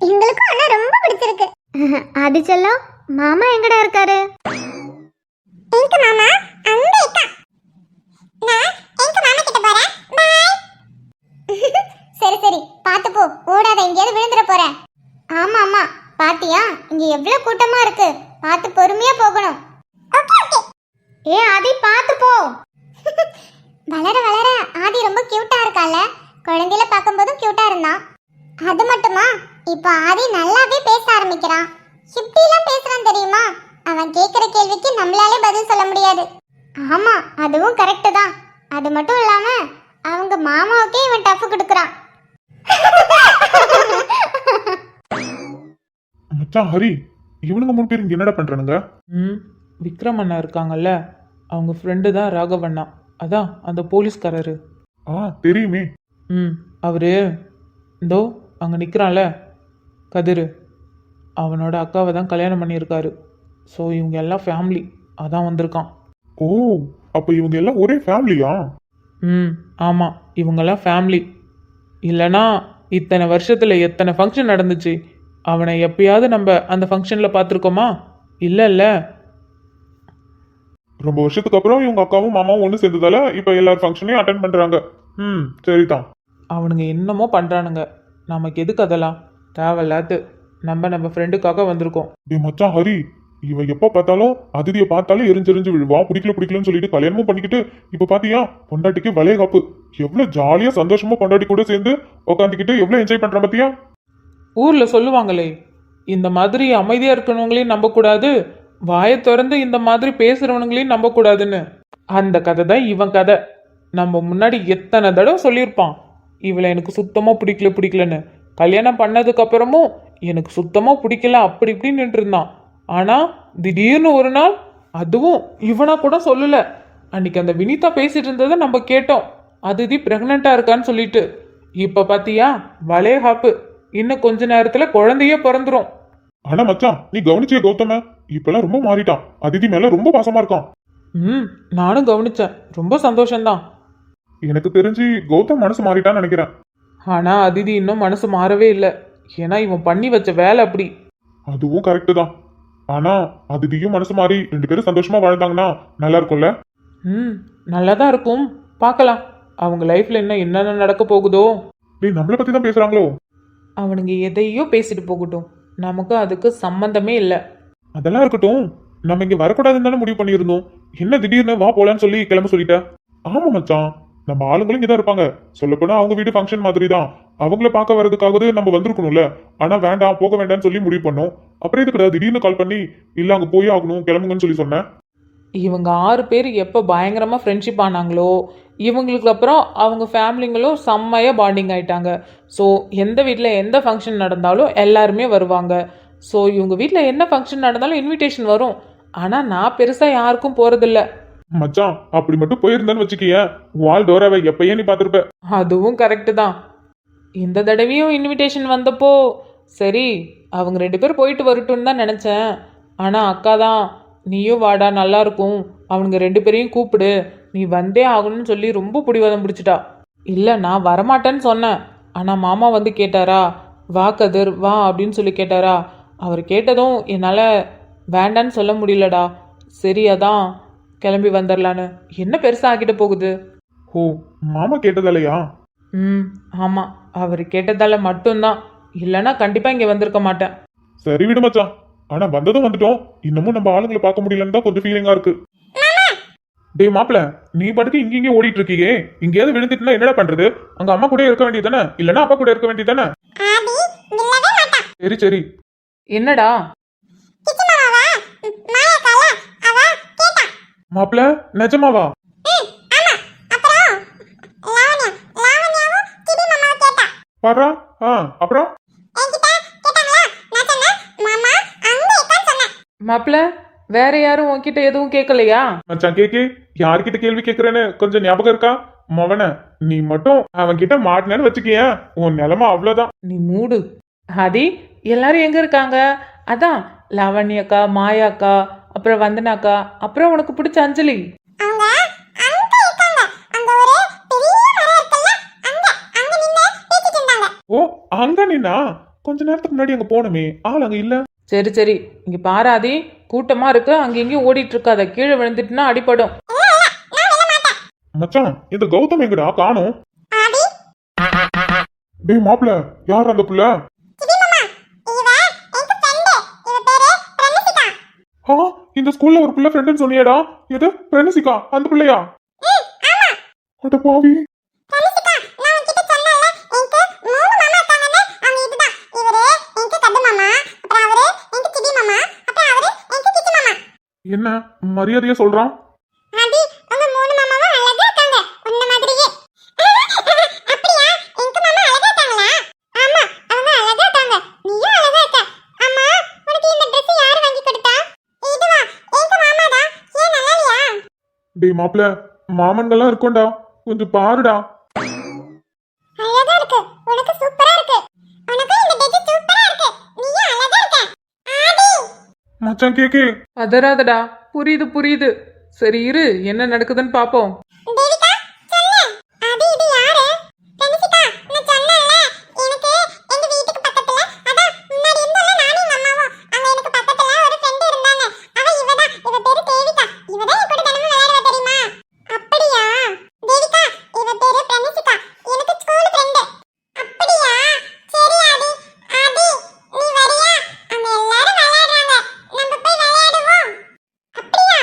எங்களுக்கும் அண்ணா ரொம்ப பிடிச்சிருக்கு. ஆதி செல்லம், மாமா எங்கடா இருக்காரு? எங்க மாமா அங்க இருக்கா. நான் எங்க மாமா கிட்ட போறேன். பை. சரி சரி, பாத்து போ, ஓடாத, எங்கேயாவது விழுந்துற போற. ஆமா ஆமா, பாத்தியா இங்க எவ்வளவு கூட்டமா இருக்கு, பாத்து பொறுமையா போகணும். Okay okay. ஏ ஆதி, பாத்து போ. வளர வளர ஆதி ரொம்ப கியூட்டா இருக்கால. குழந்தையில பார்க்கும்போதும் கியூட்டா இருந்தான். அது மட்டுமா, இப்ப ஆதி நல்லாவே பேச ஆரம்பிக்கிறான். இப்படிலாம் பேசுறான் தெரியுமா? அவன் கேட்குற கேள்விக்கு நம்மளாலே பதில் சொல்ல முடியாது. ஆமா, அதுவும் கரெக்டு தான். அது மட்டும் இல்லாம அவங்க மாமாவுக்கே இவன் டஃப் கொடுக்குறான். மச்சான் ஹரி, இவனுங்க 3 பேரும் இங்க என்னடா பண்றானுங்க? விக்ரம் அண்ணா இருக்காங்கல்ல, அவங்க ஃப்ரெண்டு தான் ராகவண்ணா, அதான் அந்த போலீஸ்காரரு. தெரியுமே. அவரு இந்தோ அங்கே நிற்கிறான்ல கதிர், அவனோட அக்காவை தான் கல்யாணம் பண்ணியிருக்காரு. ஸோ இவங்க எல்லாம் ஃபேமிலி, அதான் வந்திருக்கான். ஓ, அப்ப இவங்க எல்லாம் ஒரே ஃபேமிலியா? ஆமாம், இவங்கெல்லாம் ஃபேமிலி. இல்லைனா இத்தனை வருஷத்தில் எத்தனை ஃபங்க்ஷன் நடந்துச்சு, அவனை எப்பயாவது நம்ம அந்த ஃபங்க்ஷனில் பார்த்துருக்கோமா? இல்லை. ரொம்ப வருஷத்துக்கு அப்புறம் இவங்க அக்காவும் மாமாவும் ஒன்று சேர்ந்ததால இப்போ எல்லாரும் ஃபங்க்ஷனையும் அட்டென்ட் பண்றாங்க. சரிதான். அவனுங்க என்னமோ பண்ணுறானுங்க, நமக்கு எதுக்கு அதெல்லாம் தேவையில்லாது. நம்ம ஃப்ரெண்டுக்காக வந்திருக்கோம். டேய் மச்சான் ஹரி, இவன் எப்போ பார்த்தாலும் அதிதியை பார்த்தாலும் எரிஞ்செறிஞ்சு விழுவா, பிடிக்கலன்னு சொல்லிட்டு கல்யாணமும் பண்ணிக்கிட்டு இப்போ பாத்தியா பொண்டாட்டிக்கு வளைகாப்பு. எவ்வளவு ஜாலியா சந்தோஷமா பொண்டாட்டி கூட சேர்ந்து உட்காந்துக்கிட்டு எவ்வளவு என்ஜாய் பண்றான் பாத்தியா? ஊரில் சொல்லுவாங்களே, இந்த மாதிரி அமைதியாக இருக்கணுங்களையும் நம்பக்கூடாது, வாயை திறந்து இந்த மாதிரி பேசுகிறவனுங்களையும் நம்பக்கூடாதுன்னு. அந்த கதை தான் இவன் கதை. நம்ம முன்னாடி எத்தனை தடவை சொல்லியிருப்பான், இவளை எனக்கு சுத்தமாக பிடிக்கலன்னு. கல்யாணம் பண்ணதுக்கப்புறமும் எனக்கு சுத்தமாக பிடிக்கல அப்படி இப்படின்னு இருந்தான். ஆனால் திடீர்னு ஒரு நாள், அதுவும் இவனா கூட சொல்லலை, அன்னைக்கு அந்த வினிதா பேசிட்டு இருந்ததை நம்ம கேட்டோம், அதிதி ப்ரெக்னெண்ட்டாக இருக்கான்னு சொல்லிட்டு. இப்போ பார்த்தியா வளைகாப்பு, இன்னும் கொஞ்ச நேரத்தில் குழந்தையே பிறந்துரும். ஆனா மச்சான், நீ கவனிச்சிய கௌதம இப்பெல்லாம் ரொம்ப மாறிட்டான். அதிதி மேல ரொம்ப பாசமா இருக்கான். நானும் கவனிச்சேன், ரொம்ப சந்தோஷம்தான். எனக்கு தெரிஞ்சு கௌதம் மனசு மாறிட்டான்னு நினைக்கிறேன். ஆனா அதிதி இன்னும் மனசு மாறவே இல்லை, ஏன்னா இவன் பண்ணி வச்ச வேலை அப்படி. அதுவும் கரெக்டு தான். ஆனா அதிதியும் மனசு மாறி 2 பேரும் சந்தோஷமா வாழ்ந்தாங்கன்னா நல்லா இருக்கும்ல. நல்லா தான் இருக்கும், பார்க்கலாம் அவங்க லைஃப்ல என்னென்ன நடக்க போகுதோ. டேய், நம்மளை பத்தி தான் பேசுறாங்களோ? அவனுங்க எதையோ பேசிட்டு போகட்டும், நமக்கு அதுக்கு சம்பந்தமே இல்லை. அதெல்லாம் இருக்கட்டும், நம்ம இங்க வரக்கூடாதுன்னு தானே முடிவு பண்ணியிருந்தோம். என்ன திடீர்னு வா போலான்னு சொல்லி கிளம்ப சொல்லிட்ட? ஆமா மச்சான், நம்ம ஆளுங்களும் இங்கதான் இருப்பாங்க. சொல்லப்போனா அவங்க வீட்டு ஃபங்க்ஷன் மாதிரி தான், அவங்கள பார்க்க வர்றதுக்காவது நம்ம வந்திருக்கணும்ல. ஆனா வேண்டாம், போக வேண்டாம்னு சொல்லி முடிவு பண்ணோம். அப்புறம் இதுக்கு திடீர்னு கால் பண்ணி இல்ல அங்க போய் ஆகணும் கிளம்புங்கன்னு சொல்லி சொன்னேன். இவங்க 6 பேர் எப்போ பயங்கரமாக ஃப்ரெண்ட்ஷிப் ஆனாங்களோ, இவங்களுக்கு அப்புறம் அவங்க ஃபேமிலிங்களும் செம்மையாக பாண்டிங் ஆயிட்டாங்க. ஸோ எந்த வீட்டில் எந்த ஃபங்க்ஷன் நடந்தாலும் எல்லாருமே வருவாங்க. ஸோ இவங்க வீட்டில் என்ன ஃபங்க்ஷன் நடந்தாலும் இன்விடேஷன் வரும். ஆனால் நான் பெருசாக யாருக்கும் போகிறதில்ல. மச்சான், அப்படி மட்டும் போயிருந்தேன்னு வச்சுக்கிய, வால் டோராவை எப்பயே நீ பார்த்துருப்ப. அதுவும் கரெக்டு தான். இந்த தடவையும் இன்விடேஷன் வந்தப்போ சரி அவங்க 2 பேர் போயிட்டு வரட்டும்னு தான் நினச்சேன். ஆனால் அக்கா தான், நீயும் வாடா நல்லா இருக்கும், அவனுங்க 2 பேரையும் கூப்பிடு, நீ வந்தே ஆகணும்னு சொல்லி ரொம்ப பிடிவாதம் பிடிச்சிட்டா. இல்லை நான் வரமாட்டேன்னு சொன்னேன், ஆனால் மாமா வந்து கேட்டாரா, வா கதிர் வா அப்படின்னு சொல்லி கேட்டாரா. அவர் கேட்டதும் என்னால் வேண்டான்னு சொல்ல முடியலடா. சரி அதான் கிளம்பி வந்துடலான்னு. என்ன பெருசாக ஆக்கிட்டு போகுது? ஓ, மாமா கேட்டதாலையா? ஆமாம், அவர் கேட்டதால மட்டும்தான், இல்லைன்னா கண்டிப்பாக இங்கே வந்திருக்க மாட்டேன். சரி விடு மச்சான், ஆனா வந்ததும் வந்துட்டோம், இன்னமும் நம்ம ஆளுங்களை பார்க்க முடியலன்னு தான் கொஞ்சம் ஃபீலிங்கா இருக்கு. டேய் மாப்பிள, நீ பாட்டுக்கு இங்கே ஓடிட்டு இருக்கீங்க. இங்கேயாவது விழுந்துட்டுனா என்னடா பண்றது? அங்க அம்மா கூட இருக்க வேண்டியதானே, இல்லனா அப்பா கூட இருக்க வேண்டியதானே? ஆதி வில்லவே மாட்டா. சரி சரி. என்னடா? கிச்சி மாமாவா மாயாக்கால அவ கேட்டா. மாப்பிள நிஜமாவா? ஆமா. அப்புறம் லாவண்யாவும் கிடி மாமாவை கேட்டா. பாரா. அப்புறம் என்கிட்ட கேட்டாங்களா? நான் சொன்னேன் மாமா அங்க இருக்கான்னு சொன்னேன். மாப்பிள வேற யாரும் உன்கிட்ட எதுவும் கேட்கலையா? மச்சான் கேக்கே, யார்கிட்ட கேள்வி கேக்குறேன்னு கொஞ்சம் ஞாபகம் இருக்கா? மவன, நீ மட்டும் அவன் கிட்ட மாட்டினு வச்சுக்கிய, உன் நிலைமை அவ்வளவுதான். நீ மூடு. ஆதி எல்லாரும் எங்க இருக்காங்க? அதான் லாவண்யக்கா, மாயாக்கா, அப்புறம் வந்தனாக்கா, அப்புறம் உனக்கு பிடிச்ச அஞ்சலி. அவங்க அங்க இருக்காங்க. அங்க ஒரு பெரிய மரம் இருக்குல்ல, அங்க நின்னு பேசிட்டு இருந்தாங்க. ஓ, அங்க நின்னா கொஞ்ச நேரத்துக்கு முன்னாடி அங்க போனமே, ஆள் அங்க இல்ல. சரி சரி, இங்க பாராதி, கூட்டமா இருக்கு, அங்க இங்கேயும் ஓடிட்டு இருக்காத, கீழே விழுந்துட்டுனா அடிபடும். மச்சான், இந்த கௌதம் எங்கடா காணோம்? ஆதி டேய் மாப்பிள, யார் அந்த புள்ள? கிடி மாமா இவ எங்க ஃப்ரெண்ட். இவ பேரு பிரணிசிகா. இந்த ஸ்கூல்ல ஒரு புள்ள ஃப்ரெண்டுன்னு சொன்னியேடா. எது பிரணசிகா? அந்த புள்ளையா? ஆமா அட பாவி. பிரணிசிகா, நான் உன்கிட்ட சொன்னேன்ல எனக்கு 3 மாமா இருக்காங்கன்னு. அவங்க இதுதான். இவரு எங்க கட்டு மாமா, அப்புறம் அவரு எங்க கிடி மாமா, அப்புறம் அவரு எங்க கிச்சி மாமா. என்ன மரியாதையா சொல்றான்? ஆதி உங்க 3 மாமாவும் அழகா இருக்காங்க, உன்ன மாதிரியே. அப்படியா? எங்க மாமா அழகா இருக்காங்களா? ஆமா அவங்க அழகா இருக்காங்க, நீயும் அழகா இருக்க. அம்மா உனக்கு இந்த Dress யார் வாங்கி கொடுத்தா? இதுவா எங்க மாமா தான். ஏன் நல்லா இல்லையா? டேய் மாப்பிள, மாமன்கள்லாம் இருக்கும்டா, கொஞ்சம் பாருடா. அழகா இருக்கு, உனக்கு சூப்பரா இருக்கு. உனக்கு இந்த Dress சூப்பரா இருக்கு, நீயும் அழகா இருக்க. ஆதி மச்சான் கேக்கே. பதறாதடா, புரியுது புரியுது. சரி இரு, என்ன நடக்குதுன்னு பாப்போம். தேவிகா சொல்லு. ஆதி இது யாரு? பிரணிசிகா, நான் சொன்னேன்ல எனக்கு எங்க வீட்டுக்கு பக்கத்துல அதான் முன்னாடி இருந்தோம்ல நானும் எங்க அம்மாவும், அங்க எனக்கு பக்கத்துல ஒரு ஃப்ரெண்ட் இருந்தாங்க. அவ இவதான். இவ பேரு தேவிகா. இவதான் என் கூட தினமும் விளையாடுவா தெரியுமா? அப்படியா? தேவிகா இவ பேரு பிரணிசிகா, எனக்கு ஸ்கூல் ஃப்ரெண்ட். அப்படியா? சரி ஆதி. ஆதி நீ வரியா? அங்க எல்லாரும் விளையாடுறாங்க, நம்ம போய் விளையாடுவோம். அப்படியா?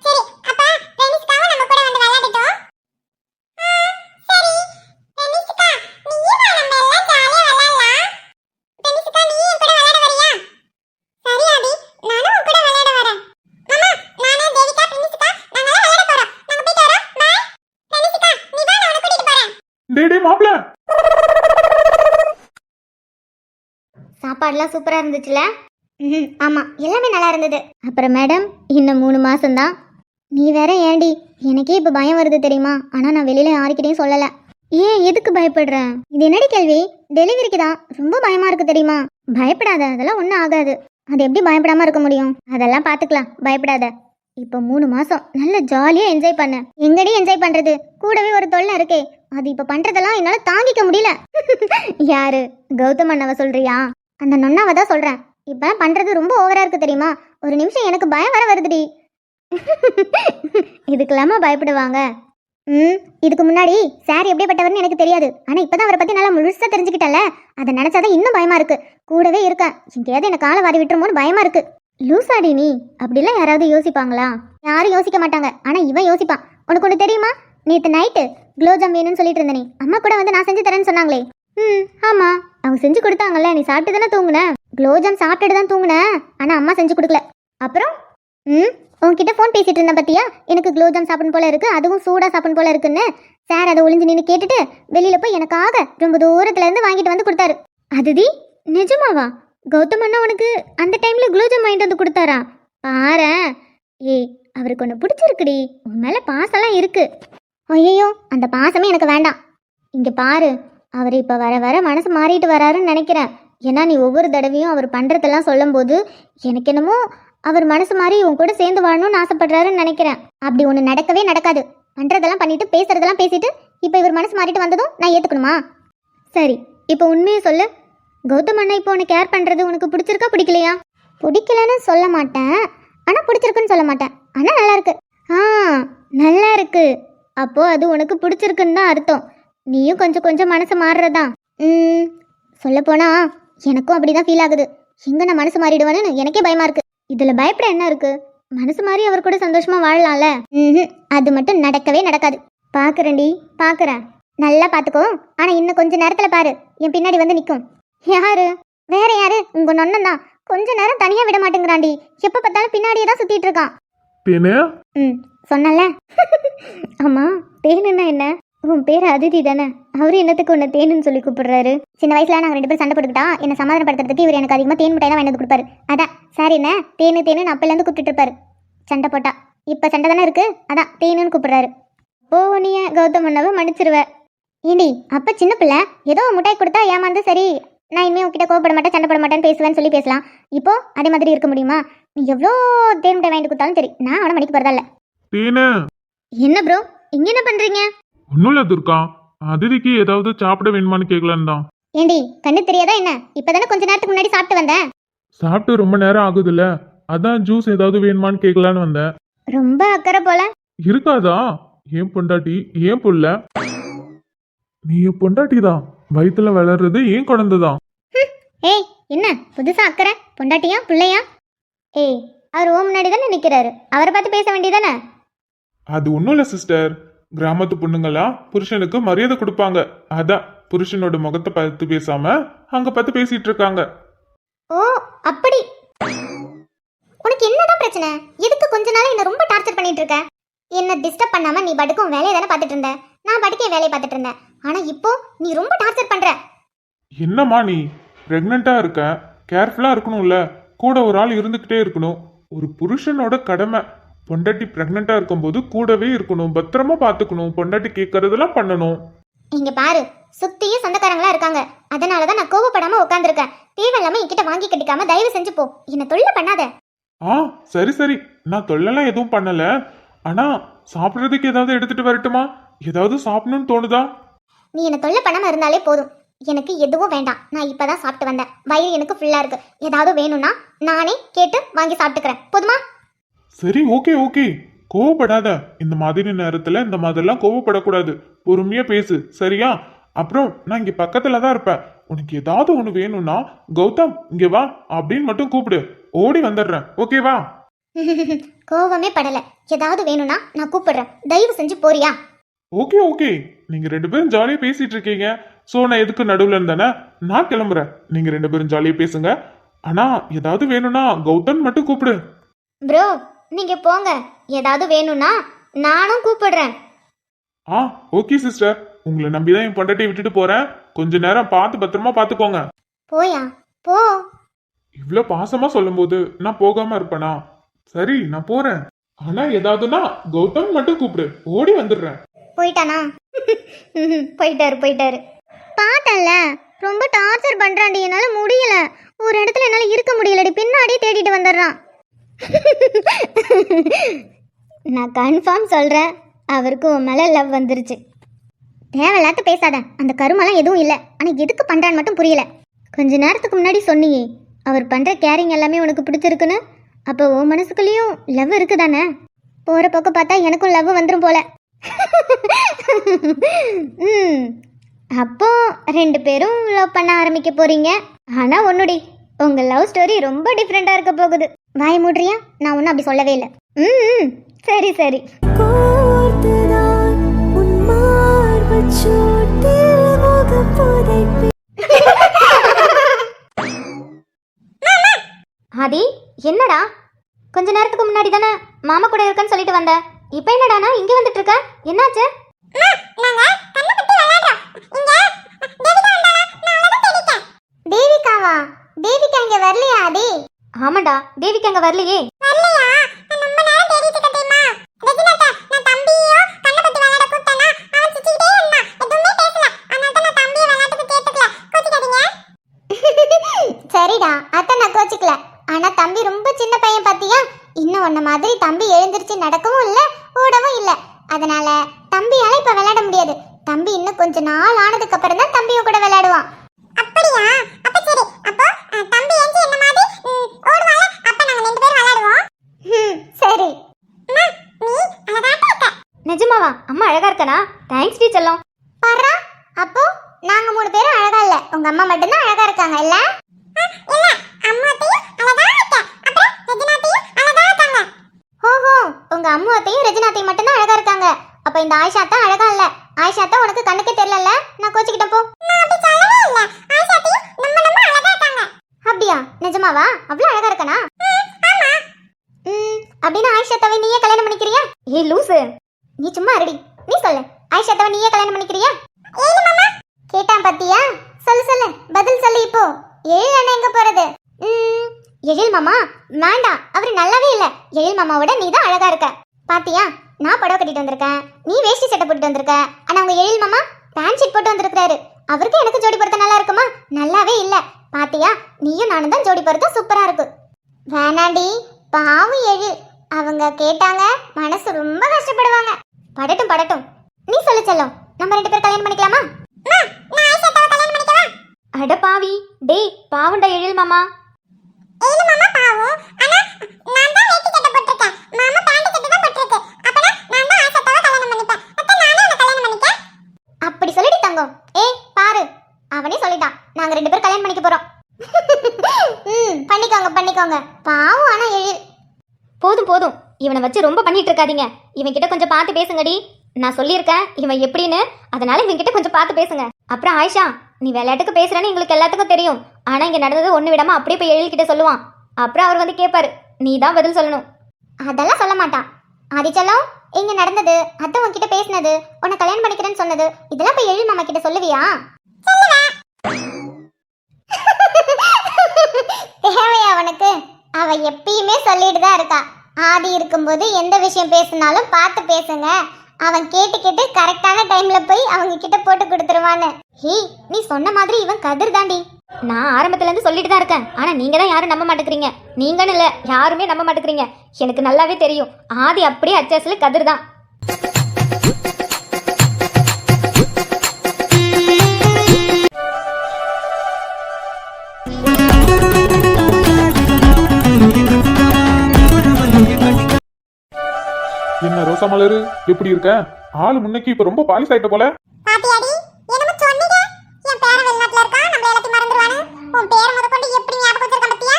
சரி அப்ப பிரணிசிகாவும் நம்ம கூட வந்து விளையாடட்டும். சரி பிரணிசிகா, நீயும் வா, நம்ம எல்லாம் ஜாலியா விளையாடலாம். பிரணிசிகா நீ என் கூட விளையாட வரியா? சரி ஆதி, நானும் உன் கூட விளையாட வரேன். மாமா நானே தேவிகா பிரணிசிகா நாங்கலாம் விளையாட போறோம். நாங்க போயிட்டு வரோம். பை. பிரணிசிகா நீ வா, நான் உன்னை கூட்டிட்டு போறேன். டேய் மாப்பிள. சாப்பாடுலாம் சூப்பரா இருந்துச்சுல? ஆமா எல்லாமே நல்லா இருந்தது. அப்புறம் மேடம் இன்னும் 3 மாசம்தான். நீ வேற ஏண்டி, எனக்கே இப்ப பயம் வருது தெரியுமா? ஆனா நான் வெளியில யாருக்கிட்டையும் சொல்லல. ஏன் எதுக்கு பயப்படுற? இது என்னடி கேள்வி? டெலிவரிக்கு தான் ரொம்ப பயமா இருக்கு தெரியுமா? பயப்படாத, அதெல்லாம் ஒன்றும் ஆகாது. அது எப்படி பயப்படாம இருக்க முடியும்? அதெல்லாம் பாத்துக்கலாம், பயப்படாத. இப்போ 3 மாசம் நல்ல ஜாலியா என்ஜாய் பண்ண. எங்கடி என்ஜாய் பண்றது? கூடவே ஒரு தொல்லை இருக்கே, அது இப்ப பண்றதெல்லாம் என்னால தாங்கிக்க முடியல. யாரு? கௌதம் அண்ணாவ சொல்றியா? அந்த நொண்ணாவ தான் சொல்றேன். இப்ப பண்றது ரொம்ப ஓவரா இருக்கு தெரியுமா? ஒரு நிமிஷம் எனக்கு பயம் வர வருதுடி. இதுக்கெல்லாமா பயப்படுவாங்க? இதுக்கு முன்னாடி சார் எப்படிப்பட்டவர்னு எனக்கு தெரியாது. ஆனா இப்பதான் அவரை பத்தி நல்லா முழுசா தெரிஞ்சுக்கிட்டல, அதை நினைச்சாதான் இன்னும் பயமா இருக்கு. கூடவே இருக்கேன், எங்கேயாவது எனக்கு காலை வாரி விட்டுருமோன்னு பயமா இருக்கு. லூசாடி நீ, அப்படிலாம் யாராவது யோசிப்பாங்களா? யாரும் யோசிக்க மாட்டாங்க, ஆனா இவன் யோசிப்பான். உனக்கு ஒன்று தெரியுமா? நேற்று நைட்டு குலோப்ஜாம் வேணும்னு சொல்லிட்டு இருந்தனே, அம்மா கூட வந்து நான் செஞ்சு தரேன்னு சொன்னாங்களே. ஆமா அவங்க செஞ்சு கொடுத்தாங்கல்ல, நீ சாப்பிட்டு தானே தூங்குன. குலோப்ஜாம் சாப்பிட்டுட்டு தான் தூங்குனேன், ஆனா அம்மா செஞ்சு கொடுக்கல. அப்புறம் உன்கிட்ட ஃபோன் பேசிட்டு இருந்தேன் பத்தியா? எனக்கு குலோப்ஜாம் சாப்பிடணும் போல இருக்கு, அதுவும் சூடா சாப்பிடணும் போல இருக்குன்னு. சார் அதை ஒளிஞ்சு நின்று கேட்டுட்டு வெளியில போய் எனக்காக ரொம்ப தூரத்துல இருந்து வாங்கிட்டு வந்து கொடுத்தாரு. அதுதி நிஜமாவா? கௌதம் அண்ணா உனக்கு அந்த டைம்ல குலோப்ஜாம் வாங்கிட்டு வந்து கொடுத்தாரா? பாரு, ஏய் அவருக்கு ஒன்று பிடிச்சிருக்குடி, உன் மேல பாசெல்லாம் இருக்கு. ஐயோ அந்த பாசமே எனக்கு வேண்டாம். இங்க பாரு, அவர் இப்ப வர வர மனசு மாறிட்டு வராருன்னு நினைக்கிறேன். ஏன்னா நீ ஒவ்வொரு தடவையும் அவர் பண்றதெல்லாம் சொல்லும் போது எனக்கு என்னமோ அவர் மனசு மாறி உன் கூட சேர்ந்து வாழணும்னு ஆசைப்படுறாருன்னு நினைக்கிறேன். அப்படி ஒன்று நடக்கவே நடக்காது. பண்றதெல்லாம் பண்ணிட்டு பேசுறதெல்லாம் பேசிட்டு இப்ப இவர் மனசு மாறிட்டு வந்ததும் நான் ஏத்துக்கணுமா? சரி இப்போ உண்மையை சொல்லு, கௌதம் அண்ணா இப்போ உனக்கு கேர் பண்றது உனக்கு பிடிச்சிருக்கா பிடிக்கலையா? பிடிக்கலன்னு சொல்ல மாட்டேன், ஆனா பிடிச்சிருக்குன்னு சொல்ல மாட்டேன். ஆனா நல்லா இருக்கு. நல்லா இருக்கு. அப்போ அது உனக்கு பிடிச்சிருக்குன்னு தான் அர்த்தம். நீயும் கொஞ்சம் கொஞ்சம் மனசு மாறுறதா? சொல்லப்போனா எனக்கும் அப்படிதான் ஃபீல் ஆகுது. எங்க நான் மனசு மாறிடுவேன்னு எனக்கே பயமா இருக்கு. இதுல பயப்பட என்ன இருக்கு? மனசு மாதிரி அவர் கூட சந்தோஷமா வாழலாம்ல. அது மட்டும் நடக்கவே நடக்காது. பாக்குறேன்டி, பாக்குறேன். நல்லா பாத்துக்கோ. ஆனா இன்னும் கொஞ்ச நேரத்துல பாரு, என் பின்னாடி வந்து நிக்கும். யாரு? வேற யாரு? உங்க நொண்ணன் தான். கொஞ்ச நேரம் தனியா விட மாட்டேங்கிறான்டி. எப்ப பார்த்தாலும் பின்னாடியே தான் சுத்திட்டு இருக்கான். தேனு, சொன்னல. ஆமா, தேனுன்னா என்ன? உன் பேர் அதிதி தானே? அவரு என்னத்துக்கு உன்னை தேனுன்னு சொல்லி கூப்பிடுறாரு? சின்ன வயசுல நாங்க 2 பேரும் சண்டை போட்டுக்கிட்டா என்ன சமாதானப்படுத்துறதுக்கு இவர் எனக்கு அதிகமா தேன் மிட்டாய் தான் வாங்கி வந்து கொடுப்பாரு. அதான் சார் என்ன தேனு தேனு அப்பல இருந்து கூப்பிட்டு இருப்பாரு சண்டை போட்டா. இப்ப சண்டை தானே இருக்கு, அதான் தேனுன்னு கூப்பிடுறாரு. ஓ, நீ கௌதம் அண்ணாவை மன்னிச்சிருவ. ஏண்டி அப்ப சின்ன பிள்ளை ஏதோ மிட்டாய் கொடுத்தா ஏமாந்து சரி நான் இனிமே உங்ககிட்ட கோவப்பட மாட்டேன் சண்டை போட மாட்டேன்னு பேசுவேன்னு சொல்லி பேசலாம். இப்போ அதே மாதிரி இருக்க முடியுமா? நீ எவ்வளோ தேன் மிட்டாய் வாங்கி கொடுத்தாலும் சரி நான் அவனை மணிக்கு போறதா இல்ல. தேனு. என்ன ப்ரோ இங்க என்ன பண்றீங்க? ஒன்னும் இல்ல துர்கா, அதிதிக்கு ஏதாவது சாப்பிட வேணுமான்னு கேட்கலான்னு தான். ஏண்டி கண்ணு தெரியாதா என்ன? இப்பதானே கொஞ்ச நேரத்துக்கு முன்னாடி சாப்பிட்டு வந்தேன். சாப்பிட்டு ரொம்ப நேரம் ஆகுதுல்ல, அதான் ஜூஸ் ஏதாவது வேணுமான்னு கேட்கலான்னு வந்தேன். ரொம்ப அக்கறை போல. இருக்காதா? ஏன் பொண்டாட்டி, ஏன் புள்ள? நீ என் பொண்டாட்டி தான், வயிற்றுல வளர்றது ஏன் குழந்தைதான். ஏய் என்ன புதுசா அக்கறை? பொண்டாட்டியா பிள்ளையா? ஏய் அவர் ஓ முன்னாடி தானே நிக்கிறாரு, அவரை பார்த்து பேச வேண்டியதானே? அது ஒன்றும் இல்லை சிஸ்டர், கிராமத்து பொண்ணுங்களாம் புருஷனுக்கு மரியாதை கொடுப்பாங்க, அதான் புருஷனோட முகத்தை பார்த்து பேசாம அங்க பார்த்து பேசிட்டு இருக்காங்க. ஓ அப்படி. உனக்கு என்னதான் பிரச்சனை? எதுக்கு கொஞ்ச நாள் என்ன ரொம்ப டார்ச்சர் பண்ணிட்டு இருக்க? என்ன டிஸ்டர்ப் பண்ணாம நீ படுக்கும் வேலையை தானே பார்த்துட்டு இருந்த, நான் படுக்கே வேலையை பார்த்துட்டு இருந்தேன். ஆனா இப்போ நீ ரொம்ப டார்ச்சர் பண்ற. என்னம்மா நீ பிரெக்னண்டா இருக்க, கேர்ஃபுல்லா இருக்கணும்ல, கூட ஒரு ஆள் இருந்துகிட்டே இருக்கணும். ஒரு புருஷனோட கடமை. பொண்டாட்டி பிரெக்னண்டா இருக்கும்போது கூடவே இருக்கணும், பத்திரமா பாத்துக்கணும், பொண்டாட்டி கேட்கறதெல்லாம் பண்ணணும். இங்க பாரு, சுத்தியும் சொந்தக்காரங்களா இருக்காங்க, அதனாலதான் நான் கோவப்படாம உட்காந்துருக்கேன். தேவையில்லாம என்கிட்ட வாங்கி கட்டிக்காம தயவு செஞ்சு போ, என்ன தொல்லை பண்ணாத. சரி சரி, நான் தொல்லலாம் எதுவும் பண்ணல. ஆனா சாப்பிட்றதுக்கு ஏதாவது எடுத்துட்டு வரட்டுமா? ஏதாவது சாப்பிடணும்னு தோணுதா? நீ என்ன தொல்லை பண்ணாம இருந்தாலே போதும், எனக்கு எதுவும் வேண்டாம். நான் இப்பதான் சாப்பிட்டு வந்தேன், வயிறு எனக்கு ஃபுல்லா இருக்கு. ஏதாவது வேணும்னா நானே கேட்டு வாங்கி சாப்பிட்டுக்கிறேன், போதுமா? சரி, ஓகே ஓகே, கோவப்படாத. இந்த மாதிரி நேரத்துல இந்த மாதிரிலாம் கோவப்படக்கூடாது, பொறுமையா பேசு சரியா? அப்புறம் நான் இங்க பக்கத்துல தான் இருப்பேன். உனக்கு ஏதாவது ஒண்ணு வேணும்னா கௌதம் இங்க வா அப்படின்னு மட்டும் கூப்பிடு, ஓடி வந்துடுறேன், ஓகேவா? கோவமே படல. ஏதாவது வேணும்னா நான் கூப்பிடுறேன், தயவு செஞ்சு போறியா? ஓகே ஓகே, நீங்க 2 பேரும் ஜாலியா பேசிட்டு இருக்கீங்க. சோ நான் எதுக்கு நடுவுல இருந்தேன்னா நான் கிளம்புறேன். நீங்க 2 பேரும் ஜாலியா பேசுங்க. ஆனா ஏதாவது வேணும்னா கௌதம் மட்டும் கூப்பிடு. ப்ரோ நீங்க போங்க, ஏதாவது வேணும்னா நானும் கூப்பிடுறேன். ஓகே சிஸ்டர், உங்களை நம்பிதான் என் பொண்டாட்டியை விட்டுட்டு போறேன். கொஞ்ச நேரம் பார்த்து பத்திரமா பாத்துக்கோங்க. போயா போ. இவ்ளோ பாசமா சொல்லும்போது நான் போகாம இருப்பேனா? சரி நான் போறேன். ஆனா ஏதாவதுன்னா கௌதம் மட்டும் கூப்பிடு, ஓடி வந்துடுறேன். போயிட்டானா? போயிட்டாரு. பார்த்தல ரொம்ப டார்ச்சர் பண்றான்டி, என்னால முடியல. ஒரு இடத்துல என்னால இருக்க முடியலடி, பின்னாடியே தேடிட்டு வந்துடுறான். நான் கன்ஃபார்ம் சொல்றேன், அவருக்கு உன் மேல லவ் வந்துருச்சு. தேவையில்லாத பேசாத, அந்த கருமெல்லாம் எதுவும் இல்லை. ஆனா எதுக்கு பண்றான்னு மட்டும் புரியல. கொஞ்ச நேரத்துக்கு முன்னாடி சொன்னியே அவர் பண்ற கேரிங் எல்லாமே உனக்கு பிடிச்சிருக்குன்னு, அப்போ உன் மனசுக்குள்ளேயும் லவ் இருக்குதானே? போற பக்கம் பார்த்தா எனக்கும் லவ் வந்துடும் போல. அப்போ 2 பேரும் லவ் பண்ண ஆரம்பிக்க போறீங்க. ஆனா ஒன்னுடி, உங்க லவ் ஸ்டோரி ரொம்ப டிஃப்ரெண்டா இருக்க போகுது. வாய மூடுறியா? நான் ஒன்னும் அப்படி சொல்லவே இல்லை. சரி சரி. ஆதி என்னடா, கொஞ்ச நேரத்துக்கு முன்னாடி தானே மாமா கூட இருக்கன்னு சொல்லிட்டு வந்த, இப்போ என்னடானா இங்க வந்துட்டு இருக்க? என்னாச்சு? தேவிகாவா? தேவிகா இங்க வரலையா ஆதி? ஆமாடா, தேவிகா இங்க வரலையே. சரிடா, அத்தை நான் கோச்சிக்கல. ஆனா தம்பி ரொம்ப சின்ன பையன் பாத்தியா? இன்னும் உன்ன மாதிரி தம்பி எழுந்திருச்சு நடக்கவும் இல்ல, ஓடவும் இல்ல. அதனால தம்பியால இப்ப விளையாட முடியாது. தம்பி இன்னும் கொஞ்ச நாள் ஆனதுக்கு அப்புறம் தான் தம்பியும் கூட விளையாடுவான். அப்படியா? அப்ப சரி, அப்போ தம்பி ஏஞ்சி என்ன மாதிரி ஓடுவால, அப்ப நாங்க 2 பேரும் விளையாடுவோம். சரி. அம்மா நீ அழகா இருக்க. நிஜமாவா? அம்மா அழகா இருக்கனா? தேங்க்ஸ் டி செல்லம். பாரா, அப்போ நாங்க 3 பேரும் அழகா இல்ல, உங்க அம்மா மட்டும் தான் அழகா இருக்காங்க இல்ல? இல்ல, அம்மாத்தையும் அழகா இருக்க, அப்புறம் ரஜினாத்தையும் அழகா இருக்காங்க. உங்க அம்மு அத்தையும் ரெஜினா அத்தையும் மட்டும் தான் அழகா இருக்காங்க. அப்ப இந்த ஆயிஷா அத்தை அழகா இல்ல. ஆயிஷா அத்தை உனக்கு கண்ணுக்கே தெரியல. நான் கோச்சிக்கிட்டேன் போ. நான் அப்படி சொல்லவே இல்ல. ஆயிஷா அத்தையும் நம்ம அழகா இருக்காங்க. அப்படியா? நிஜமாவா? அவ்வளவு அழகா இருக்கனா? ஆமா. அப்படினா ஆயிஷா அத்தைவை நீயே கல்யாணம் பண்ணிக்கிறியா? ஏய் லூசு, நீ சும்மா இருடி. நீ சொல்லு, ஆயிஷா அத்தைவை நீயே கல்யாணம் பண்ணிக்கிறியா? ஏய் மாமா கேட்டான் பாத்தியா? சொல்லு சொல்லு, பதில் சொல்லு இப்போ. ஏய் அண்ணா எங்க போறது? எழில் மாமா வேண்டாம், அவரு நல்லாவே இல்ல. எழில் மாமாவோட நீ தான் அழகா இருக்க. பாத்தியா, நான் புடவை கட்டிட்டு வந்திருக்கேன், நீ வேஷ்டி சட்டை போட்டு வந்திருக்க. ஆனா உங்க எழில் மாமா பேண்ட் ஷீட் போட்டு வந்திருக்காரு. அவருக்கு எனக்கு ஜோடி பொருத்தம் நல்லா இருக்குமா? நல்லாவே இல்ல. பாத்தியா, நீயும் நானும் தான் ஜோடி பொருத்தம் சூப்பரா இருக்கு. வேணாண்டி, பாவம் எழில். அவங்க கேட்டாங்க, மனசு ரொம்ப கஷ்டப்படுவாங்க. படட்டும் படட்டும். நீ சொல்லு செல்லம், நம்ம 2 பேரும் கல்யாணம் பண்ணிக்கலாமா? அட பாவி, டேய் பாவண்டா எழில் மாமா. எழில் மாமா பாவம், ஆனா நான் தான் வேட்டி சட்டை போட்டுருக்கேன், மாமா பேண்ட் சட்டை தான் போட்டுருக்கு. அப்பனா நான் தான் ஆசைத்தாவ கல்யாணம் பண்ணிப்பேன். அப்ப நானே அவனை கல்யாணம் பண்ணிக்க. அப்படி சொல்லிடி தங்கம். ஏய் பாரு, அவனே சொல்லிட்டான், நாங்க 2 பேரும் கல்யாணம் பண்ணிக்க போறோம். பண்ணிக்கோங்க பண்ணிக்கோங்க. பாவம் ஆனா எழில். போதும் போதும், இவனை வச்சு ரொம்ப பண்ணிட்டு இருக்காதீங்க. இவன் கிட்ட கொஞ்சம் பார்த்து பேசுங்கடி. நான் சொல்லியிருக்கேன் இவன் எப்படின்னு, அதனால இவன் கிட்ட கொஞ்சம் பார்த்து பேசுங்க. அப்புறம் ஆயிஷா, நீ விளையாட்டுக்கு பேசுறேன்னு எங்களுக்கு எல்லாத்துக்கும் தெரியும். ஆனா இங்க நடந்தது ஒண்ணு விடாம அப்படியே போய் எழில் கிட்ட சொல்லுவான். அப்புறம் அவர் வந்து கேட்பாரு, நீ தான் பதில் சொல்லணும். அதெல்லாம் சொல்ல மாட்டான். ஆதிச்சலம், இங்க நடந்தது, அத்தை உன்கிட்ட பேசினது, உன்னை கல்யாணம் பண்ணிக்கிறேன்னு சொன்னது, இதெல்லாம் போய் எழில் மாமா கிட்ட சொல்லுவியா? தேவையா அவனுக்கு? அவ எப்பயுமே சொல்லிட்டு தான் இருக்கா. ஆதி இருக்கும்போது எந்த விஷயம் பேசினாலும் பார்த்து பேசுங்க, அவன் கேட்டு கேட்டு கரெக்டான டைம்ல போய் அவங்க கிட்ட போட்டு கொடுத்துருவான்னு. ஹே, நீ சொன்ன மாதிரி இவன் கதிர் தாண்டி. நான் ஆரம்பத்துல இருந்து சொல்லிட்டு தான் இருக்கேன், ஆனா நீங்க தான் யாரும் நம்ப மாட்டேங்கிறீங்க. நீங்கன்னு இல்ல, யாருமே நம்ப மாட்டேங்கிறீங்க. எனக்கு நல்லாவே தெரியும், ஆதி அப்படியே அச்சாஸ்ல கதிர் தான். என்ன ரோசா மலரு, எப்படி இருக்க? ஆளு முன்னைக்கு இப்ப ரொம்ப பாலிஷ் ஆயிட்ட போல. பாத்தியாடி, என்னமோ சொன்னீங்க, என் பேர வெளிநாட்டுல இருக்கா, நம்ம எல்லாத்தையும் மறந்துடுவானு. உன் பேரை முதற்கொண்டு எப்படி ஞாபகம் வச்சிருக்க பாத்தியா?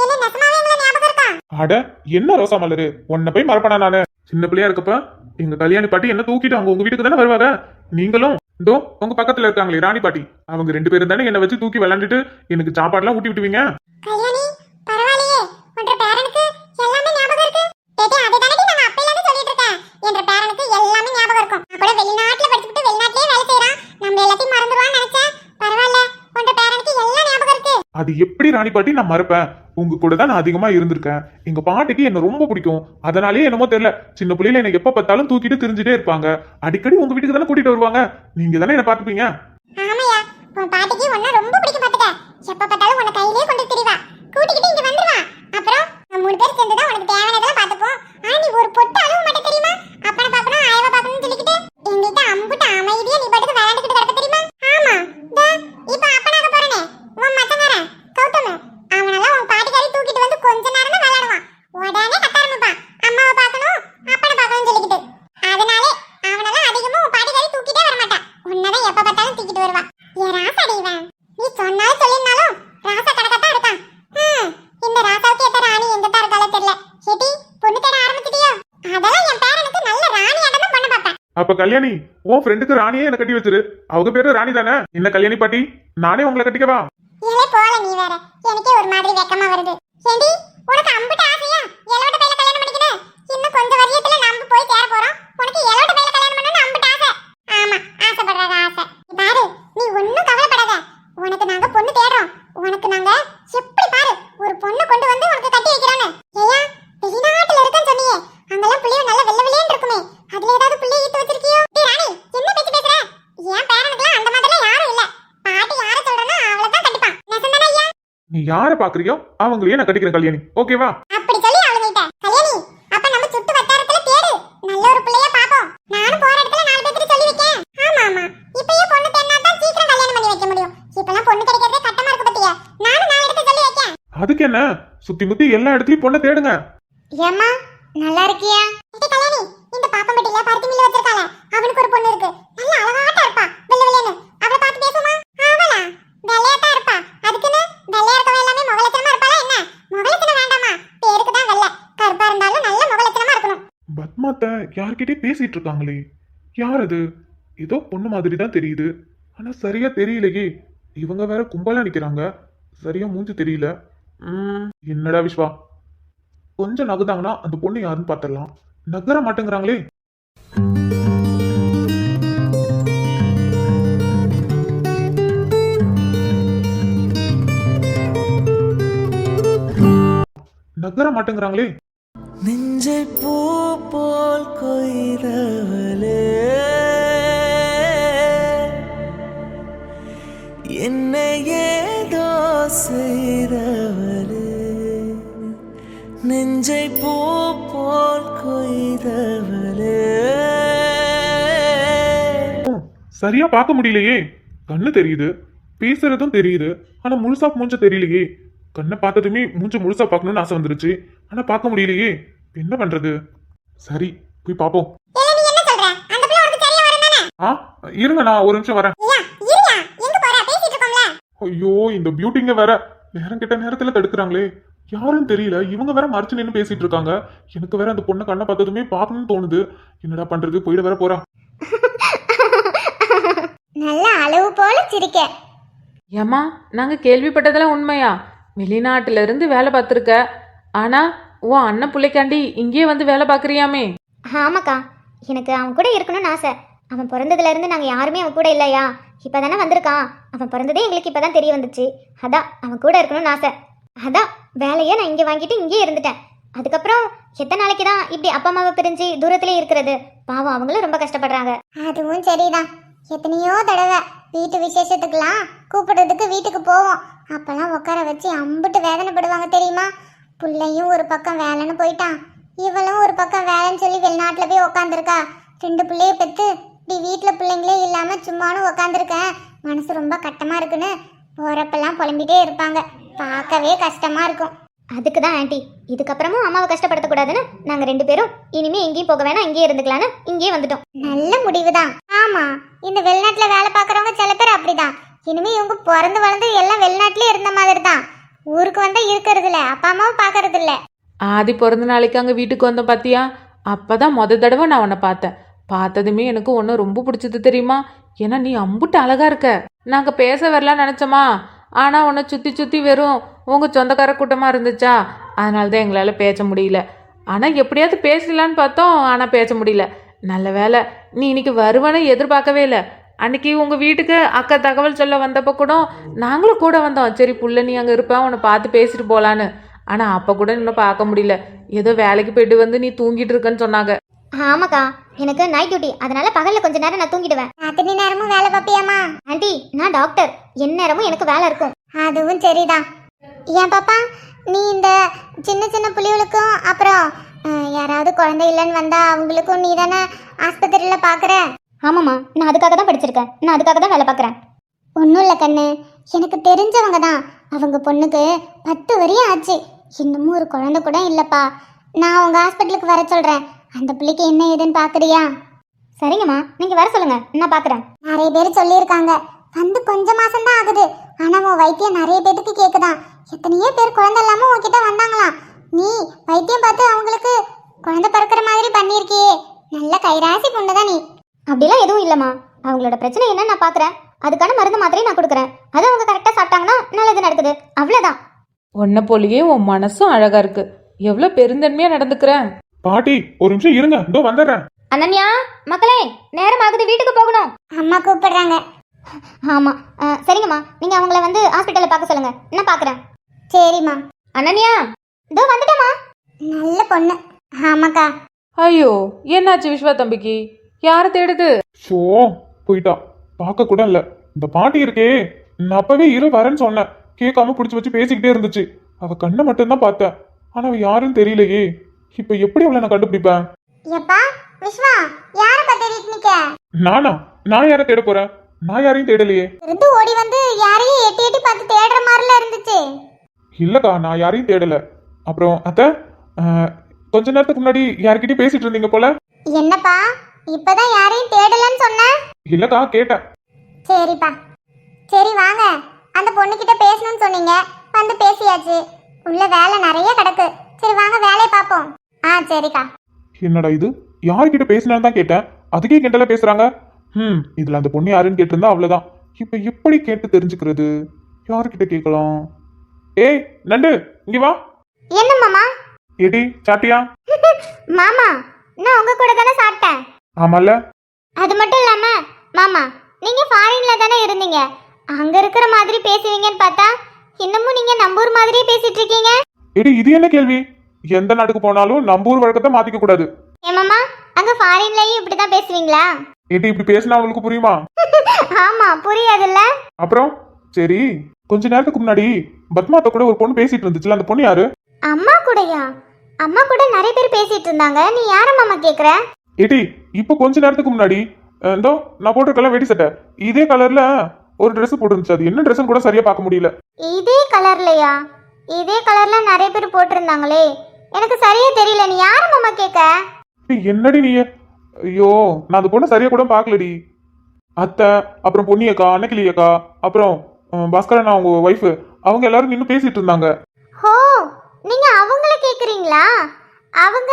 என்ன நெசமாவே எங்களை ஞாபகம் இருக்கா? அட என்ன ரோசா மலரு, உன்னை போய் மறப்பனா நானு? சின்ன பிள்ளையா இருக்கப்ப எங்க கல்யாணி பாட்டி என்ன தூக்கிட்டு அவங்க உங்க வீட்டுக்கு தானே வருவாங்க. நீங்களும் இதோ உங்க பக்கத்துல இருக்காங்களே ராணி பாட்டி, அவங்க 2 பேரும் தானே என்ன வச்சு தூக்கி விளையாண்டுட்டு எனக்கு சாப்பாடுலாம் ஊட்டி விட்டுவீங்க. கல்யாணி பரவாயில்லையே, உன்ற பேரனுக்கு எல்லாமே ஞாபகம் இருக்கு. டேடி அதை தானே நான் அப்பையில இருந்து சொல்லிட்டு இருக்கேன், என்ற பேரனுக்கு எல்லாமே ஞாபகம் இருக்கும். நான் கூட வெளிநாட்டுல படிச்சுட்டு வெளிநாட்டிலே வேலை செய்றான், நம்ம எல்லாத்தையும் மறந்துடுவான்னு நினைச்சேன். பரவாயில்ல, உன்ற பேரனுக்கு எல்லாம் ஞாபகம் இருக்கு. அது எப்படி ராணி பாட்டி நான் மறப்பேன்? உங்க கூட தான் நான் அதிகமா இருந்திருக்கேன். எங்க பாட்டிக்கு என்ன ரொம்ப பிடிக்கும். அதனாலேயே என்னமோ தெரியல, சின்ன பிள்ளையில என்ன எப்ப பார்த்தாலும் தூக்கிட்டு திரிஞ்சுட்டே இருப்பாங்க. அடிக்கடி உங்க வீட்டுக்கு தானே கூட்டிட்டு வருவாங்க, நீங்க தானே என்ன பாத்துப்பீங்க. ஆமையா, உன் பாட்டிக்கு உன்னை ரொம்ப பிடிக்கும் பாத்துக்க. எப்ப பார்த்தாலும் உன்னை கையிலே கொண்டு திரிவா, கூட்டிக்கிட்டு இங்க வந்துருவா. அப்புறம் நம்ம 3 பேர் சேர்ந்து தான் உனக்கு தேவையானதெல்லாம் பாத்துப்போம். ஆனா நீ ஒரு பொட்டு அளவு மட்டும் தெரியுமா? அப்பனை பாக்கணும், ஆயவ பாக்கணும்னு சொல்லிக்கிட்டு எங்கிட்ட அம்புட்டு அமைதியா நீ பாட்டுக்கு விளையாண்டுக்கிட்டு கிடக்க தெரியுமா? ஆமா, இப்ப அப்பனாக போறனே உன் மச்சங்காரன் கௌதம், அவனெல்லாம் உன் பாட்டிக்காரி தூக்கிட்டு வந்து கொஞ்ச நேரம் தான் விளையாடுவான், உடனே கத்த ஆரம்பிப்பான், அம்மாவை பாக்கணும் அப்பனை பாக்கணும்னு சொல்லிக்கிட்டு. அதனாலே அவனெல்லாம் அதிகமா உன் பாட்டிக்காரி தூக்கிட்டே வரமாட்டான், உன்னதான் எப்ப பார்த்தாலும் தூக்கிட்டு வருவான். ஏன் ராசாடி இவன், நீ சொன்னாலும் சொல்லிருந்தாலும் ராசா கணக்கத்தான் இருக்கான். இந்த ராசாவுக்கு ஏத்த ராணி எங்க தான் இருக்காளோ தெரியல. ஹெடி, பொண்ணு தேட ஆரம்பிச்சிட்டியோ? அதெல்லாம் என் பேரனுக்கு நல்ல ராணி ஆட்டம் தான் பண்ண பாப்பேன். அப்ப கல்யாணி, உன் ஃப்ரெண்டுக்கு ராணியே என்ன கட்டி வச்சிரு. அவங்க பேரு ராணி தானே. என்ன கல்யாணி பாட்டி, நானே உங்களை கட்டிக்கவா? இல்ல போல, நீ வேற, எனக்கே ஒரு மாதிரி வெக்கமா வருது. ஏண்டி, உனக்கு அம்புட்டு ஆசையா எலோட பையில கல்யாணம் பண்ணிக்கணும்? இன்னும் கொஞ்சம் வருஷத்துல நம்ம போய் சேர போறோம், உனக்கு எலோட பையில கல்யாணம் பண்ணணும்னு அம்புட்டு ஆசை. ஆமா, ஆசைப்படுறத ஆசை. பாரு, நீ ஒன்னும் கவலைப்படாத, உனக்கு நாங்க பொண்ணு தேடுறோம். உனக்கு நாங்க எப்படி பாரு ஒரு பொண்ணு கொண்டு வந்து உனக்கு கட்டி வைக்கிறோன்னு. ஏயா, வெளிநாட்டுல இருக்கன்னு சொன்னியே, அங்கெல்லாம் புள்ளிய நல்ல வெள்ள வெள்ளேன்னு இருக்குமே, அதுல ஏதாவது புள்ளிய ஈத்து வச்சிருக்கியோ? டேய் ராணி, என்ன பேச்சு பேசுற? ஏன் பேரனுக்குலாம் அந்த மாதிரிலாம் யாரும் இல்ல. பாட்டி யார சொல்றனோ அவளை தான் கட்டிப்பான். நெசந்தானே ஐயா? நீ யாரை பாக்குறியோ அவங்களையே நான் கட்டிக்கிறேன் கல்யாணி, ஓகேவா? அப்படி சொல்லி அவளுங்கிட்ட, கல்யாணி அப்ப நம்ம சுத்து வட்டாரத்துல தேடு, நல்ல ஒரு பிள்ளைய பாப்போம். நானும் போற இடத்துல 4 பேருக்கு சொல்லி வைக்கேன். ஆமா ஆமா, இப்பயே பொண்ணு தேடினா தான் சீக்கிரம் கல்யாணம் பண்ணி வைக்க முடியும். இப்பலாம் பொண்ணு கிடைக்கிறதே கட்டமா இருக்கு பத்தியா. நானும் 4 இடத்துல சொல்லி வைக்கேன். அதுக்கு என்ன, சுத்தி முத்தி எல்லா இடத்துலயும் பொண்ணை தேடுங்க. ஏம்மா நல்லா இருக்கியா? கல்யாணி, இந்த பாப்பம்பட்டியில பருத்தி மில்லு வச்சிருக்காளே, அவனுக்கு ஒரு பொண்ணு இருக்கு, நல்ல அழகாட்டா இருப்பா, வெள்ள வெள்ளேன்னு. அவளை பார்த்து பேசுமா? அவளா வெள்ளையாட்டா இருப்பா, அதுக்குன்னு வெள்ளையா இருக்கவ எல்லாமே முகலட்சணமா இருப்பாளா என்ன? முகலட்சணம் வேண்டாமா, பேருக்கு தான் வெள்ளை, கருப்பா இருந்தாலும் நல்ல முகலட்சணமா இருக்கணும். பத்மா அம்மாத்த யார்கிட்டயும் பேசிட்டு இருக்காங்களே, யார் அது? ஏதோ பொண்ணு மாதிரி தான் தெரியுது, ஆனா சரியா தெரியலையே. இவங்க வேற கும்பலா நிக்கிறாங்க, சரியா மூஞ்சி தெரியல. என்னடா விஸ்வா, கொஞ்சம் நகுதாங்கன்னா அந்த பொண்ணு யாருன்னு பார்த்துடலாம். நகர மாட்டேங்கிறாங்களே. நகர மாட்டேங்கிறாங்களே. நெஞ்சை பூ போல் கொய்தவளே, என்னை ஏதோ செய்தவளே, நெஞ்சை பூ போல் கொய்தவளே. சரியா பார்க்க முடியலையே. கண்ணு தெரியுது, பேசுறதும் தெரியுது, ஆனா முழுசா மூஞ்ச தெரியலையே. கண்ணை பார்த்ததுமே மூஞ்ச முழுசா பார்க்கணும்னு ஆசை வந்துருச்சு, ஆனா பார்க்க முடியலையே. என்ன பண்றது? சரி, போய் பாப்போம். ஏலே, நீ என்ன சொல்ற? அந்த பிள்ளை உனக்கு சரியா வரும் தானே? ஆ, இருங்க, நான் ஒரு நிமிஷம் வரேன். ஐயா, இருயா, எங்க போற? பேசிட்டு இருக்கோம்ல. ஐயோ, இந்த பியூட்டிங்க வேற நேரம் கிட்ட நேரத்துல தடுக்கிறாங்களே. யாரும் தெரியல, இவங்க வேற மறைச்சு நின்று பேசிட்டு இருக்காங்க. எனக்கு வேற அந்த பொண்ணை கண்ணை பார்த்ததுமே பார்க்கணும்னு தோணுது. என்னடா பண்றது? போயிட வேற போறா. நல்ல அளவு போல சிரிக்க. ஏம்மா, நாங்கள் கேள்விப்பட்டதெல்லாம் உண்மையா? வெளிநாட்டுல இருந்து வேலை பார்த்துருக்க, ஆனால் உன் அண்ணன் பிள்ளைக்காண்டி இங்கேயே வந்து வேலை பார்க்குறியாமே? ஆமாக்கா, எனக்கு அவன் கூட இருக்கணும்னு ஆசை. அவன் பிறந்ததுல இருந்து நாங்கள் யாருமே அவன் கூட இல்லையா, இப்போதானே வந்திருக்கான். அவன் பிறந்ததே எங்களுக்கு இப்போதான் தெரிய வந்துச்சு. அதான் அவன் கூட இருக்கணும்னு ஆசை. அதான் வேலையை நான் இங்கே வாங்கிட்டு இங்கேயே இருந்துட்டேன். அதுக்கப்புறம் எத்தனை நாளைக்கு தான் இப்படி அப்பா அம்மாவை பிரிஞ்சு தூரத்திலே இருக்கிறது? பாவம், அவங்களும் ரொம்ப கஷ்டப்படுறாங்க. அதுவும் சரிதான். எத்தனையோ தடவை வீட்டு விசேஷத்துக்கெல்லாம் கூப்பிடுறதுக்கு வீட்டுக்கு போவோம். அப்பெல்லாம் உட்கார வச்சு அம்பிட்டு வேதனைப்படுவாங்க தெரியுமா? பிள்ளையும் ஒரு பக்கம் வேலைன்னு போயிட்டான், இவளும் ஒரு பக்கம் வேலைன்னு சொல்லி வெளிநாட்டில் போய் உக்காந்துருக்கா. 2 பிள்ளைய பெற்று இப்படி வீட்டில் பிள்ளைங்களே இல்லாமல் சும்மானும் உக்காந்துருக்கேன். மனசு ரொம்ப கட்டமாக இருக்குன்னு போகிறப்பெல்லாம் புலம்பிட்டே இருப்பாங்க. பார்க்கவே கஷ்டமாக இருக்கும். அதுக்கு தான் ஆண்டி, இதுக்கப்புறமும் அம்மாவை கஷ்டப்படுத்தக்கூடாதுன்னு நாங்கள் 2 பேரும் இனிமே எங்கேயும் போக வேணாம், இங்கேயே இருந்துக்கலான்னு இங்கேயே வந்துட்டோம். நல்ல முடிவு தான். ஆமாம், இந்த வெளிநாட்டில் வேலை பார்க்குறவங்க சில பேர் அப்படிதான். இனிமே இவங்க பிறந்து வளர்ந்து எல்லாம் வெளிநாட்டிலே இருந்த மாதிரி தான். ஊருக்கு வந்தால் இருக்கிறது இல்லை, அப்பா அம்மாவும் பார்க்கறது இல்லை. ஆதி பிறந்த நாளைக்கு அங்கே வீட்டுக்கு வந்தோம் பார்த்தியா? அப்போ தான் தடவை நான் உன்னை பார்த்தேன். பார்த்ததுமே எனக்கு ஒன்று ரொம்ப பிடிச்சது தெரியுமா? ஏன்னா நீ அம்புட்டு அழகா இருக்க. நாங்கள் பேச வரலான்னு நினச்சோமா, ஆனால் உன்னை சுற்றி சுற்றி வெறும் உங்கள் சொந்தக்கார கூட்டமாக இருந்துச்சா, அதனால தான் எங்களால் பேச முடியல. ஆனால் எப்படியாவது பேசலான்னு பார்த்தோம், ஆனால் பேச முடியல. நல்ல வேலை நீ இன்னைக்கு வருவனே எதிர்பார்க்கவே இல்லை. அன்னைக்கு உங்கள் வீட்டுக்கு அக்கா தகவல் சொல்ல வந்தப்போ கூட நாங்களும் கூட வந்தோம். சரி புள்ள நீ அங்கே இருப்பேன், உன்னை பார்த்து பேசிட்டு போகலான்னு. ஆனால் அப்போ கூட இன்னும் பார்க்க முடியல. ஏதோ வேலைக்கு போயிட்டு வந்து நீ தூங்கிட்டு இருக்கன்னு சொன்னாங்க. ஆமாக்கா, எனக்கு நைட் டியூட்டி, அதனால பகல்ல கொஞ்ச நேரம் நான் தூங்கிடுவேன். அத்தனை நேரமும் வேலை பார்ப்பியாமா? ஆண்டி, நான் டாக்டர், எந்நேரமும் எனக்கு வேலை இருக்கும். அதுவும் சரிதான். ஏன் பாப்பா, நீ இந்த சின்ன சின்ன புள்ளிகளுக்கும் அப்புறம் யாராவது குழந்தை இல்லைன்னு வந்தா அவங்களுக்கும் நீ தானே ஆஸ்பத்திரியில் பார்க்குற? ஆமாம்மா, நான் அதுக்காக தான் படிச்சிருக்கேன், நான் அதுக்காக தான் வேலை பார்க்குறேன். ஒன்றும் இல்லை கண்ணு, எனக்கு தெரிஞ்சவங்க தான். அவங்க பொண்ணுக்கு 10 வரையும் ஆச்சு, இன்னமும் ஒரு குழந்தை கூட இல்லைப்பா. நான் உங்கள் ஹாஸ்பிட்டலுக்கு வர சொல்கிறேன். அந்த பிள்ளைக்கு என்ன ஏதுன்னு பார்க்குறியா? சரிங்கம்மா, நீங்கள் வர சொல்லுங்க, நான் பார்க்குறேன். நிறைய பேர் சொல்லியிருக்காங்க, வந்து கொஞ்சம் மாதம் தான் ஆகுது, ஆனால் உன் வைத்தியம் நிறைய பேருக்கு கேட்குதான். எத்தனையோ பேர் குழந்தை இல்லாமல் உன்கிட்ட வந்தாங்களாம். நீ வைத்தியம் பார்த்து அவங்களுக்கு குழந்தை பிறக்கிற மாதிரி பண்ணியிருக்கியே, நல்ல கைராசி பொண்ணு தான் நீ. அப்படிலாம் எதுவும் இல்லைம்மா, அவங்களோட பிரச்சனை என்னன்னு நான் பார்க்குறேன், அதுக்கான மருந்து மாத்திரையும் நான் கொடுக்குறேன். அது அவங்க கரெக்டாக சாப்பிட்டாங்கன்னா நல்லது நடக்குது, அவ்வளோதான். உன்னை போலயே உன் மனசும் அழகா இருக்கு. எவ்வளோ பெருந்தன்மையாக நடந்துக்கிறேன். பாட்டி, ஒரு நிமிஷம் இருங்க, இதோ வந்துடுறேன். அனன்யா, மக்களே, நேரம் ஆகுது, வீட்டுக்கு போகணும். அம்மா கூப்பிடுறாங்க. ஆமாம், சரிங்கம்மா, நீங்கள் அவங்கள வந்து ஹாஸ்பிட்டலில் பார்க்க சொல்லுங்க, நான் பார்க்குறேன். சரிம்மா. அனன்யா, இதோ வந்துட்டேம்மா. நல்ல பொண்ணு. ஆமாக்கா. ஐயோ, என்னாச்சு விஸ்வா தம்பிக்கு? யாரை தேடுது? ஷோ, போயிட்டா. பார்க்க கூட இல்ல. இந்த பாட்டி இருக்கே, நான் அப்பவே இரு வரேன்னு சொன்னேன், கேட்காம பிடிச்சி வச்சு பேசிக்கிட்டே இருந்துச்சு. அவ கண்ணை மட்டும்தான் பார்த்தேன், ஆனா அவ யாரும் தெரியலையே. இப்ப எப்படி அவளை நான் கண்டுபிடிப்பேன்? எப்பா விஸ்வா, யார தேடிட்டு நிக்க? நானா? நான் யாரை தேட போறேன்? நான் யாரையும் தேடலையே. இருந்து ஓடி வந்து யாரையும் எட்டி எட்டி பார்த்து தேடுற மாதிரில இருந்துச்சு. இல்லக்கா, நான் யாரையும் தேடல. அப்புறம் அத்தை, கொஞ்ச நேரத்துக்கு முன்னாடி யார்கிட்டயும் பேசிட்டு இருந்தீங்க போல. என்னப்பா, இப்பதான் யாரையும் தேடலன்னு சொன்ன? இல்லக்கா, கேட்டேன். சரிப்பா, சரி வாங்க, அந்த பொண்ணுகிட்ட பேசணும்னு சொன்னீங்க, வந்து பேசியாச்சு. உள்ள வேலை நிறைய கிடக்கு, சரி வாங்க வேலையை பார்ப்போம். சரிக்கா. என்னடா இது, யார்கிட்ட பேசினான்னு தான் கேட்டேன், அதுக்கே கிண்டலா பேசுறாங்க. இதுல அந்த பொண்ணு யாருன்னு கேட்டிருந்தா அவ்வளவுதான். இப்ப எப்படி கேட்டு தெரிஞ்சுக்கிறது? யார்கிட்ட கேட்கலாம்? ஏய் நண்டு, இங்க வா. என்ன மாமா? ஏடி சாப்பிட்டியா? மாமா, நான் உங்க கூட தானே சாப்பிட்டேன். ஆமால. அது மட்டும் இல்லாம மாமா, நீங்க ஃபாரின்ல தானே இருந்தீங்க. அங்க இருக்கிற மாதிரி பேசுவீங்கன்னு பார்த்தா இன்னமும் நீங்க நம்பூர் மாதிரியே பேசிட்டு இருக்கீங்க. ஏடி இது என்ன கேள்வி? எந்த நாட்டுக்கு போனாலும் நம்ம ஊர் வழக்கத்தை மாத்திக்க கூடாது. ஏன் மாமா, அங்க ஃபாரின்லயும் இப்படிதான் பேசுவீங்களா? ஏடி இப்படி பேசினா அவங்களுக்கு புரியுமா? ஆமா, புரியாதுல்ல. அப்புறம் சரி, கொஞ்ச நேரத்துக்கு முன்னாடி பத்மாத்த கூட ஒரு பொண்ணு பேசிட்டு இருந்துச்சுல, அந்த பொண்ணு யாரு? அம்மா கூடயா? அம்மா கூட நிறைய பேர் பேசிட்டு இருந்தாங்க. நீ யார மாமா கேக்குற? ஏடி இப்போ கொஞ்ச நேரத்துக்கு முன்னாடி இந்தோ நான் போட்டிருக்கல வெடி சட்டை, இதே கலர்ல ஒரு Dress போட்டுருந்துச்சு. அது என்ன ட்ரெஸ்ன்னு கூட சரியா பார்க்க முடியல. இதே கலர்லயா? இதே கலர்ல நிறைய பேர் போட்டிருந்தாங்களே, எனக்கு சரியா தெரியல. நீ யார மாமா கேக்க? ஏய், என்னடி நீ? ஐயோ, நான் அந்த பொண்ணை சரியா கூட பார்க்கலடி. அத்தை, அப்புறம் பொன்னியக்கா, அன்னக்கிளியக்கா, அப்புறம் பாஸ்கரன் அவங்க ஒய்ஃப், அவங்க எல்லாரும் நின்று பேசிட்டு இருந்தாங்க. ஹோ, நீங்க அவங்கள கேக்குறீங்களா? அவங்க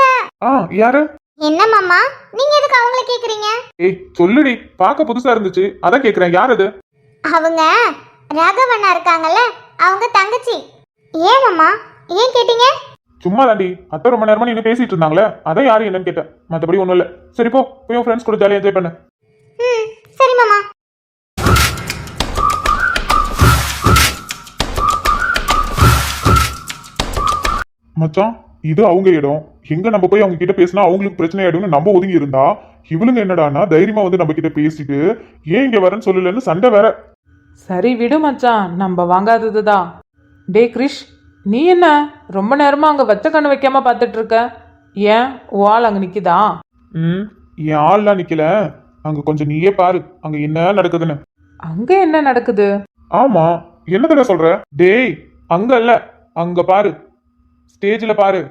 யாரு? என்ன மாமா, நீங்க எதுக்கு அவங்கள கேக்குறீங்க? ஏய் சொல்லுடி, பார்க்க புதுசா இருந்துச்சு, அதான் கேக்குறேன். யார் அது? அவங்க ராகவண்ணா இருக்காங்கல்ல, அவங்க தங்கச்சி. ஏன் மாமா, ஏன் கேட்டீங்க? சும்மா தாண்டி, அத்தை ரொம்ப நேரமா நின்று பேசிட்டு இருந்தாங்களே, அதான் யாரு என்னன்னு கேட்டேன். மற்றபடி ஒன்றும் இல்லை. சரி போ, போய் உன் ஃப்ரெண்ட்ஸ் கூட ஜாலியாக என்ஜாய் பண்ணு. சரி மாமா. மச்சான், இது அவங்க இடம். எங்க நம்ம போய் அவங்க கிட்ட பேசினா அவங்களுக்கு பிரச்சனை ஆயிடும்னு நம்ம ஒதுங்கி இருந்தா, இவளுங்க என்னடானா தைரியமா வந்து நம்ம கிட்ட பேசிட்டு ஏன் இங்க வரேன்னு சொல்லலன்னு சண்டை வேற. சரி விடு மச்சான், நம்ம வாங்காதது தான். டே கிரிஷ், நீ என்ன ரொம்ப நேரமா அங்க வச்ச கண்ணு வைக்காம பார்த்துட்டு இருக்க? ஏன் வால் அங்க நிக்குதா? என் ஆள்லாம் நிக்கல, அங்க கொஞ்சம் நீயே பாரு அங்க என்ன நடக்குதுன்னு. அங்க என்ன நடக்குது? ஆமா, என்ன சொல்ற? டேய் அங்க இல்ல, அங்க பாரு, ஸ்டேஜ்ல பாரு.